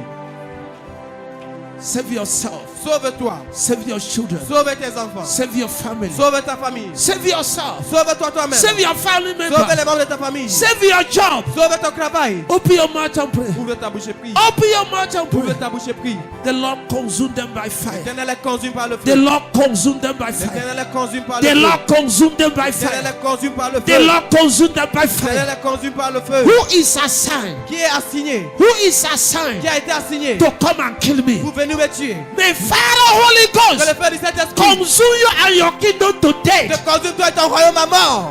[SPEAKER 1] Save yourself.
[SPEAKER 2] Sauve-toi.
[SPEAKER 1] Save your children.
[SPEAKER 2] Sauve tes enfants.
[SPEAKER 1] Save your family.
[SPEAKER 2] Sauve ta famille.
[SPEAKER 1] Save yourself.
[SPEAKER 2] Sauve-toi toi-même.
[SPEAKER 1] Save your family
[SPEAKER 2] Sauve les
[SPEAKER 1] members.
[SPEAKER 2] membres de ta famille.
[SPEAKER 1] Save your job.
[SPEAKER 2] Sauve ton travail.
[SPEAKER 1] Open your mouth and pray.
[SPEAKER 2] Ouvre ta bouche et prie.
[SPEAKER 1] Open your mouth and
[SPEAKER 2] Ouvre
[SPEAKER 1] pray.
[SPEAKER 2] ta bouche et prie.
[SPEAKER 1] The Lord consume them by fire.
[SPEAKER 2] L'Éternel les consume par le
[SPEAKER 1] The
[SPEAKER 2] feu.
[SPEAKER 1] Lord consume them by fire.
[SPEAKER 2] L'Éternel les consume par le
[SPEAKER 1] The
[SPEAKER 2] feu.
[SPEAKER 1] Lord consume them by
[SPEAKER 2] L'Éternel
[SPEAKER 1] fire.
[SPEAKER 2] les consume par le
[SPEAKER 1] The
[SPEAKER 2] feu.
[SPEAKER 1] Lord consume them by
[SPEAKER 2] L'Éternel
[SPEAKER 1] fire.
[SPEAKER 2] les consume par le feu.
[SPEAKER 1] Who is assigned?
[SPEAKER 2] Qui est assigné?
[SPEAKER 1] Who is assigned
[SPEAKER 2] Qui a été assigné
[SPEAKER 1] to come and kill me?
[SPEAKER 2] pour venir me tuer?
[SPEAKER 1] May fire of Holy
[SPEAKER 2] Que le
[SPEAKER 1] Ghost
[SPEAKER 2] feu du Saint-Esprit
[SPEAKER 1] consume you and your kingdom to
[SPEAKER 2] te
[SPEAKER 1] death.
[SPEAKER 2] consume toi et ton royaume à mort.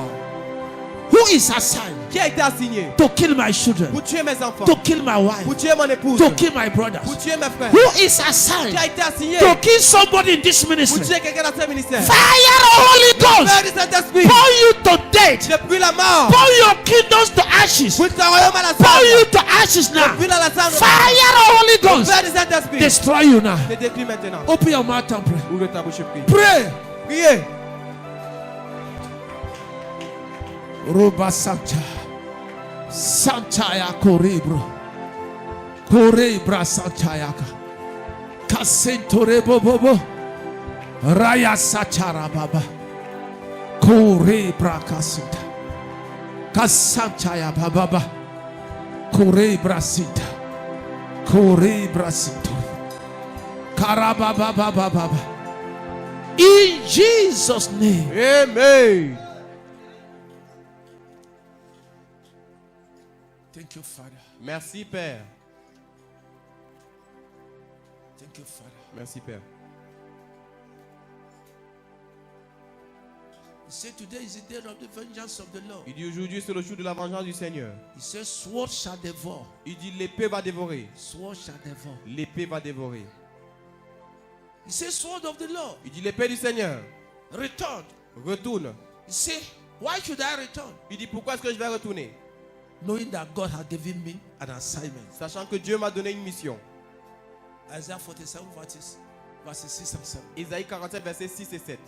[SPEAKER 1] Who is assigned
[SPEAKER 2] Qui a été assigné
[SPEAKER 1] to kill my children?
[SPEAKER 2] pour tuer mes enfants?
[SPEAKER 1] To kill my wife?
[SPEAKER 2] Pour tuer mon épouse?
[SPEAKER 1] To kill my brothers?
[SPEAKER 2] Pour tuer mes frères?
[SPEAKER 1] Who is
[SPEAKER 2] Qui
[SPEAKER 1] assigned
[SPEAKER 2] a été assigné
[SPEAKER 1] to kill somebody in this
[SPEAKER 2] pour
[SPEAKER 1] ministry?
[SPEAKER 2] tuer quelqu'un dans ce ministère?
[SPEAKER 1] Fire of Holy
[SPEAKER 2] Le
[SPEAKER 1] Ghost
[SPEAKER 2] feu du Saint-Esprit
[SPEAKER 1] pour you to death.
[SPEAKER 2] depuis la mort.
[SPEAKER 1] Pour your kingdoms to ashes.
[SPEAKER 2] Pour ton royaume à la
[SPEAKER 1] Pour
[SPEAKER 2] cendre.
[SPEAKER 1] you to ashes now.
[SPEAKER 2] Depuis dans la cendre.
[SPEAKER 1] Fire of Holy
[SPEAKER 2] Le
[SPEAKER 1] Ghost
[SPEAKER 2] feu du Saint-Esprit
[SPEAKER 1] destroy you now.
[SPEAKER 2] te détruit maintenant.
[SPEAKER 1] Open your mouth and pray.
[SPEAKER 2] Ouvre ta bouche et prie.
[SPEAKER 1] Pray.
[SPEAKER 2] Priez.
[SPEAKER 1] Roba Santa. Santaya Korebro. Korebra Santayaka. Kasentore Bobo. Raya Satara Baba. Korebra Kasinta. Kasantaya Baba. Korebra Sinta. Korebra Sinto. Karababa Baba. In Jesus' name.
[SPEAKER 2] Amen.
[SPEAKER 1] Thank you, Father.
[SPEAKER 2] Merci Père.
[SPEAKER 1] Thank you, Father.
[SPEAKER 2] Merci Père.
[SPEAKER 1] He said, today is the day of the vengeance of the Lord.
[SPEAKER 2] Il dit aujourd'hui c'est le jour de la vengeance du Seigneur.
[SPEAKER 1] He says, sword shall devour.
[SPEAKER 2] Il dit l'épée va dévorer.
[SPEAKER 1] Sword shall devour.
[SPEAKER 2] L'épée va dévorer.
[SPEAKER 1] He says, sword of the Lord.
[SPEAKER 2] Il dit l'épée du Seigneur.
[SPEAKER 1] Return.
[SPEAKER 2] Retourne.
[SPEAKER 1] He said, why should I return?
[SPEAKER 2] Il dit pourquoi est-ce que je vais retourner?
[SPEAKER 1] Knowing that God has given me an assignment.
[SPEAKER 2] Sachant que Dieu m'a donné une mission.
[SPEAKER 1] Isaiah 47 verses 6 and 7.
[SPEAKER 2] Isaïe 47, versets 6 et 7.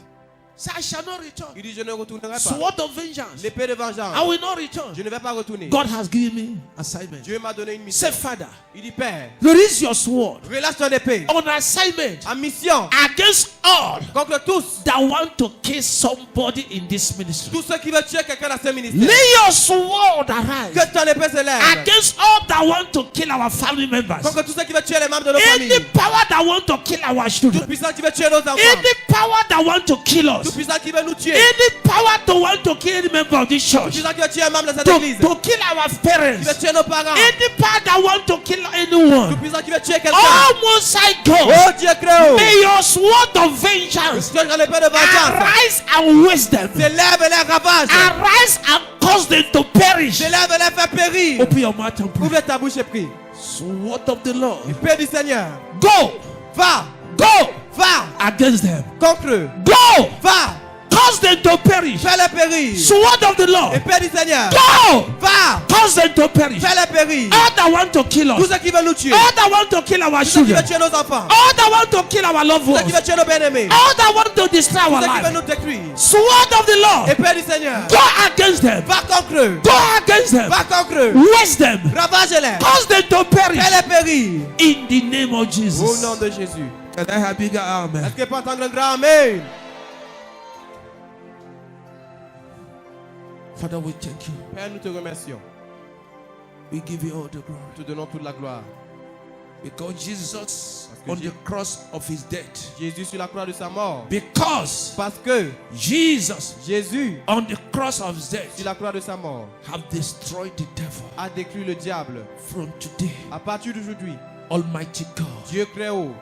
[SPEAKER 1] Say, I shall not return.
[SPEAKER 2] Il dit, je ne retournerai pas.
[SPEAKER 1] Sword of vengeance.
[SPEAKER 2] L'épée de vengeance.
[SPEAKER 1] I will not return.
[SPEAKER 2] Je ne vais pas retourner.
[SPEAKER 1] God has given me assignment.
[SPEAKER 2] Dieu m'a donné une mission.
[SPEAKER 1] Say, Father,
[SPEAKER 2] Il dit, Père,
[SPEAKER 1] release your sword
[SPEAKER 2] relâche ton épée.
[SPEAKER 1] on assignment
[SPEAKER 2] En mission
[SPEAKER 1] against all
[SPEAKER 2] contre tous.
[SPEAKER 1] that want to kill somebody in this ministry.
[SPEAKER 2] Tous ceux qui veulent tuer quelqu'un dans ce ministère.
[SPEAKER 1] Lay your sword arise
[SPEAKER 2] Que ton épée se lève.
[SPEAKER 1] against all that want to kill our family members.
[SPEAKER 2] Contre tous ceux qui veulent tuer les membres de nos
[SPEAKER 1] Any
[SPEAKER 2] familles.
[SPEAKER 1] power that want to kill our
[SPEAKER 2] Tout
[SPEAKER 1] children.
[SPEAKER 2] puissant qui veut tuer nos enfants.
[SPEAKER 1] Any power that want to kill
[SPEAKER 2] Tout
[SPEAKER 1] us.
[SPEAKER 2] puissant qui veut nous tuer.
[SPEAKER 1] Any power to want to kill any member of this
[SPEAKER 2] Tout
[SPEAKER 1] church.
[SPEAKER 2] puissant qui veut tuer un membre de cette
[SPEAKER 1] To
[SPEAKER 2] église.
[SPEAKER 1] kill our
[SPEAKER 2] Qui veut
[SPEAKER 1] parents.
[SPEAKER 2] tuer nos parents.
[SPEAKER 1] Any power that want to kill
[SPEAKER 2] Tout
[SPEAKER 1] anyone.
[SPEAKER 2] puissant qui veut tuer quelqu'un.
[SPEAKER 1] Oh, Most High God.
[SPEAKER 2] Oh Dieu créé.
[SPEAKER 1] May your sword of vengeance
[SPEAKER 2] Que l'épée de vengeance
[SPEAKER 1] arise and waste them.
[SPEAKER 2] se lève et les ravage.
[SPEAKER 1] Arise and cause them to perish.
[SPEAKER 2] Se lève et les fait périr.
[SPEAKER 1] Open your mouth and pray.
[SPEAKER 2] Ouvre ta bouche et prie.
[SPEAKER 1] Sword of the Lord.
[SPEAKER 2] Paix du Seigneur.
[SPEAKER 1] Go.
[SPEAKER 2] Va.
[SPEAKER 1] Go
[SPEAKER 2] Va.
[SPEAKER 1] against them.
[SPEAKER 2] Contre eux.
[SPEAKER 1] Go.
[SPEAKER 2] Va.
[SPEAKER 1] Cause them to perish.
[SPEAKER 2] Fais-les périr.
[SPEAKER 1] Sword of the Lord.
[SPEAKER 2] Épée du Seigneur.
[SPEAKER 1] Go.
[SPEAKER 2] Va.
[SPEAKER 1] Cause them to perish.
[SPEAKER 2] Fais-les périr.
[SPEAKER 1] All that want to kill
[SPEAKER 2] Tous
[SPEAKER 1] us.
[SPEAKER 2] ceux qui veulent nous tuer.
[SPEAKER 1] All that want to kill our
[SPEAKER 2] Tous ceux qui
[SPEAKER 1] children.
[SPEAKER 2] veulent tuer nos enfants.
[SPEAKER 1] All that want to kill our loved
[SPEAKER 2] Tous ceux qui
[SPEAKER 1] ones.
[SPEAKER 2] veulent tuer nos bien-aimés.
[SPEAKER 1] All that want to destroy
[SPEAKER 2] Tous
[SPEAKER 1] our
[SPEAKER 2] ceux qui veulent
[SPEAKER 1] life.
[SPEAKER 2] nous détruire.
[SPEAKER 1] Sword of the Lord.
[SPEAKER 2] Épée du Seigneur.
[SPEAKER 1] Go against them.
[SPEAKER 2] Va contre eux.
[SPEAKER 1] Go against them.
[SPEAKER 2] Va contre eux.
[SPEAKER 1] Waste them.
[SPEAKER 2] Ravage-les.
[SPEAKER 1] Cause them to perish.
[SPEAKER 2] Fais-les périr.
[SPEAKER 1] In the name of
[SPEAKER 2] Au
[SPEAKER 1] Jesus.
[SPEAKER 2] nom de Jésus.
[SPEAKER 1] Can I have bigger amen?
[SPEAKER 2] Est-ce que peut entendre un grand amen?
[SPEAKER 1] Father, we thank you.
[SPEAKER 2] Père, nous te remercions.
[SPEAKER 1] We give you all the glory.
[SPEAKER 2] Nous te donnons toute la gloire.
[SPEAKER 1] Because Jesus,
[SPEAKER 2] que
[SPEAKER 1] on
[SPEAKER 2] Jésus-
[SPEAKER 1] the cross of his death,
[SPEAKER 2] Jésus sur la croix de sa mort.
[SPEAKER 1] because
[SPEAKER 2] Parce que
[SPEAKER 1] Jesus,
[SPEAKER 2] Jésus,
[SPEAKER 1] on the cross of his
[SPEAKER 2] sur
[SPEAKER 1] death,
[SPEAKER 2] la croix de sa mort,
[SPEAKER 1] have destroyed the devil.
[SPEAKER 2] a détruit le diable.
[SPEAKER 1] From today,
[SPEAKER 2] À partir d'aujourd'hui,
[SPEAKER 1] Almighty God,
[SPEAKER 2] Dieu très haut,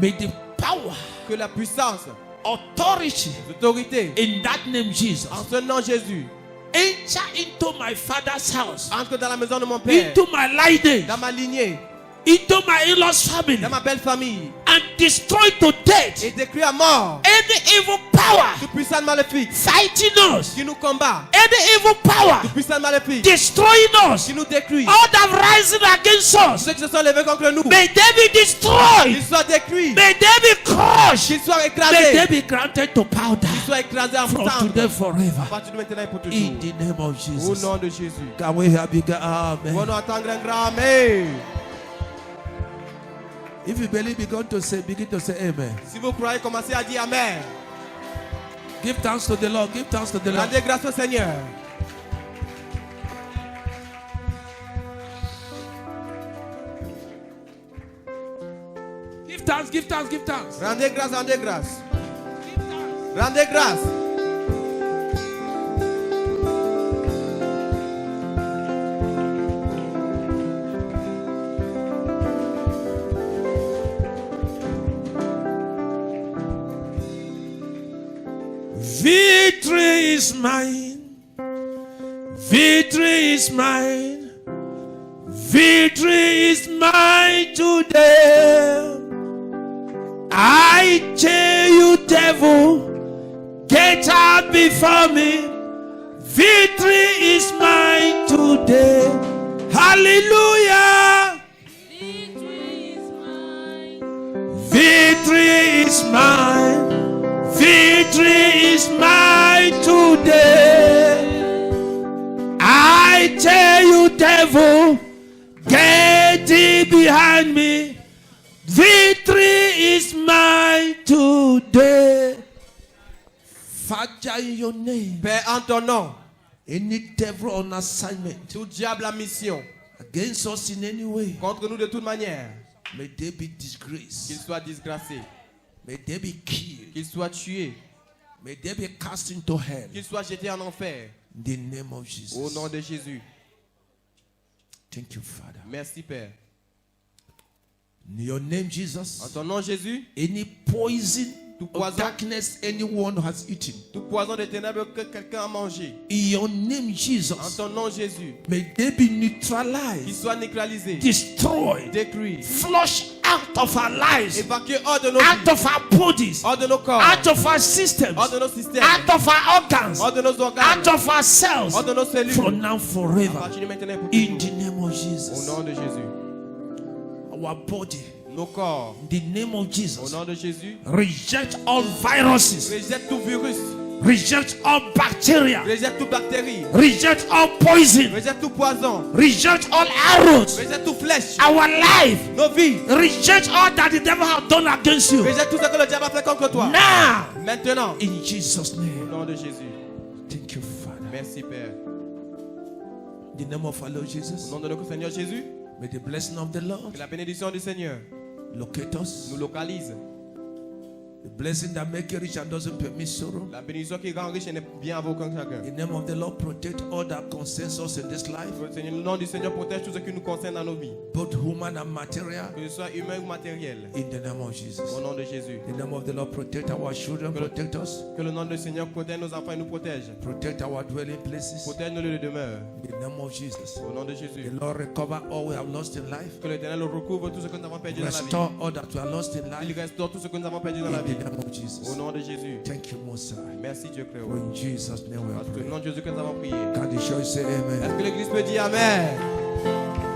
[SPEAKER 1] may the power,
[SPEAKER 2] que la puissance,
[SPEAKER 1] authority
[SPEAKER 2] l'autorité,
[SPEAKER 1] in that name, Jesus,
[SPEAKER 2] en ce nom Jésus,
[SPEAKER 1] enter into my father's house,
[SPEAKER 2] entre dans la maison de mon Père,
[SPEAKER 1] into my lineage,
[SPEAKER 2] dans ma lignée,
[SPEAKER 1] into my in-laws family,
[SPEAKER 2] dans ma belle famille,
[SPEAKER 1] and destroy to death
[SPEAKER 2] et détruit à mort
[SPEAKER 1] any evil power
[SPEAKER 2] tout puissant maléfique
[SPEAKER 1] fighting us,
[SPEAKER 2] qui nous combat,
[SPEAKER 1] any evil power
[SPEAKER 2] tout puissant maléfique
[SPEAKER 1] destroying us,
[SPEAKER 2] qui nous détruit.
[SPEAKER 1] all that rising against us,
[SPEAKER 2] Ceux qui se sont levés contre nous,
[SPEAKER 1] may they be destroyed,
[SPEAKER 2] qu'ils soient détruits,
[SPEAKER 1] may they be crushed,
[SPEAKER 2] qu'ils soient
[SPEAKER 1] may
[SPEAKER 2] écrasés,
[SPEAKER 1] they be granted to powder
[SPEAKER 2] qu'ils soient écrasés en
[SPEAKER 1] from
[SPEAKER 2] cendres.
[SPEAKER 1] today forever.
[SPEAKER 2] À partir de maintenant et pour toujours.
[SPEAKER 1] In the name of
[SPEAKER 2] Au
[SPEAKER 1] Jesus.
[SPEAKER 2] nom de Jésus.
[SPEAKER 1] Can we have bigger amen?
[SPEAKER 2] Nous entendre un grand amen.
[SPEAKER 1] If you believe, begin to say amen.
[SPEAKER 2] Si vous croyez, commencez à dire amen.
[SPEAKER 1] Give thanks to the Lord. Give thanks to the Lord.
[SPEAKER 2] Rendez grâce au Seigneur.
[SPEAKER 1] Give thanks, give thanks, give thanks.
[SPEAKER 2] Rendez grâce, rendez grâce. Rendez grâce.
[SPEAKER 1] Victory is mine. Victory is mine. Victory is mine today. I tell you, devil, get out before me. Victory is mine today. Hallelujah.
[SPEAKER 5] Victory is mine.
[SPEAKER 1] Victory is mine. Victory is mine today. I tell you, devil, get thee behind me. Victory is mine today. Father, in your name,
[SPEAKER 2] Père, en ton nom,
[SPEAKER 1] any devil on assignment
[SPEAKER 2] tout diable en mission,
[SPEAKER 1] against us in any way,
[SPEAKER 2] contre nous de toute manière,
[SPEAKER 1] may they be
[SPEAKER 2] qu'il
[SPEAKER 1] disgraced.
[SPEAKER 2] soit disgracé,
[SPEAKER 1] May they be killed.
[SPEAKER 2] qu'il soit tué,
[SPEAKER 1] May they be cast into hell.
[SPEAKER 2] qu'il soit jeté en enfer.
[SPEAKER 1] In the name of
[SPEAKER 2] Au
[SPEAKER 1] Jesus.
[SPEAKER 2] nom de Jésus.
[SPEAKER 1] Thank you, Father.
[SPEAKER 2] Merci Père.
[SPEAKER 1] In your name,
[SPEAKER 2] En
[SPEAKER 1] Jesus.
[SPEAKER 2] ton nom Jésus,
[SPEAKER 1] Any poison
[SPEAKER 2] Tout
[SPEAKER 1] of
[SPEAKER 2] poison.
[SPEAKER 1] darkness anyone has eaten.
[SPEAKER 2] tout poison de ténèbres que quelqu'un a mangé,
[SPEAKER 1] In your name,
[SPEAKER 2] en
[SPEAKER 1] Jesus.
[SPEAKER 2] ton nom Jésus,
[SPEAKER 1] May they be
[SPEAKER 2] qu'il
[SPEAKER 1] neutralized,
[SPEAKER 2] soit neutralisé,
[SPEAKER 1] destroyed,
[SPEAKER 2] détruit,
[SPEAKER 1] flushed out of our lives,
[SPEAKER 2] évacué hors de nos
[SPEAKER 1] out
[SPEAKER 2] vies,
[SPEAKER 1] of our bodies,
[SPEAKER 2] hors de nos corps,
[SPEAKER 1] out of our systems,
[SPEAKER 2] hors de nos systèmes,
[SPEAKER 1] out of our organs,
[SPEAKER 2] hors de nos organes,
[SPEAKER 1] out of our cells,
[SPEAKER 2] hors de nos cellules.
[SPEAKER 1] from now
[SPEAKER 2] À
[SPEAKER 1] forever.
[SPEAKER 2] partir de maintenant et pour
[SPEAKER 1] In
[SPEAKER 2] toujours.
[SPEAKER 1] the name of
[SPEAKER 2] Au
[SPEAKER 1] Jesus.
[SPEAKER 2] nom de Jésus.
[SPEAKER 1] Our body
[SPEAKER 2] nos corps.
[SPEAKER 1] In the name of
[SPEAKER 2] Au
[SPEAKER 1] Jesus.
[SPEAKER 2] nom de Jésus,
[SPEAKER 1] Reject all viruses.
[SPEAKER 2] rejette tout virus,
[SPEAKER 1] Reject all bacteria.
[SPEAKER 2] rejette toute bactérie,
[SPEAKER 1] Reject all poison.
[SPEAKER 2] rejette tout poison,
[SPEAKER 1] Reject all arrows.
[SPEAKER 2] rejette toute flèche,
[SPEAKER 1] Our life.
[SPEAKER 2] nos vies,
[SPEAKER 1] Reject all that the devil has done against you.
[SPEAKER 2] rejette tout ce que le diable a fait contre toi.
[SPEAKER 1] Now.
[SPEAKER 2] Maintenant,
[SPEAKER 1] In Jesus'
[SPEAKER 2] au
[SPEAKER 1] name.
[SPEAKER 2] nom de Jésus,
[SPEAKER 1] Thank you, Father.
[SPEAKER 2] merci Père.
[SPEAKER 1] In the name of our Lord
[SPEAKER 2] Au
[SPEAKER 1] Jesus.
[SPEAKER 2] nom de notre Seigneur Jésus,
[SPEAKER 1] May the blessing of the Lord
[SPEAKER 2] que la bénédiction du Seigneur
[SPEAKER 1] locate us.
[SPEAKER 2] nous localise.
[SPEAKER 1] The blessing that makes you rich and doesn't permit sorrow.
[SPEAKER 2] La bénédiction qui rend riche et n'est bien avec aucun chagrin.
[SPEAKER 1] In the name of the Lord, protect all that concerns us in this life,
[SPEAKER 2] Que le Seigneur- le nom du Seigneur protège tout ce qui nous concerne dans nos vies,
[SPEAKER 1] both human and material.
[SPEAKER 2] que ce soit humain ou matériel.
[SPEAKER 1] In the name of Jesus.
[SPEAKER 2] Au nom de Jésus.
[SPEAKER 1] In the name of the Lord, protect our children, protect us,
[SPEAKER 2] Que le nom du Seigneur protège nos enfants et nous protège.
[SPEAKER 1] protect our dwelling places.
[SPEAKER 2] Protège nos lieux de demeure.
[SPEAKER 1] In the name of Jesus.
[SPEAKER 2] Au nom de Jésus.
[SPEAKER 1] The Lord recover all we have lost in life,
[SPEAKER 2] Que l'Éternel recouvre tout ce que nous avons perdu dans la vie.
[SPEAKER 1] restore all that we have lost in
[SPEAKER 2] Il
[SPEAKER 1] life.
[SPEAKER 2] restaure tout ce que nous avons perdu dans
[SPEAKER 1] In
[SPEAKER 2] la vie.
[SPEAKER 1] the name of Jesus.
[SPEAKER 2] Au nom de Jésus.
[SPEAKER 1] Thank you, Most High.
[SPEAKER 2] Merci Dieu très
[SPEAKER 1] For
[SPEAKER 2] haut.
[SPEAKER 1] in Jesus' name we
[SPEAKER 2] Parce que
[SPEAKER 1] pray.
[SPEAKER 2] au nom de Jésus que nous avons prié.
[SPEAKER 1] Can the church say amen?
[SPEAKER 2] Est-ce que l'Église peut dire Amen?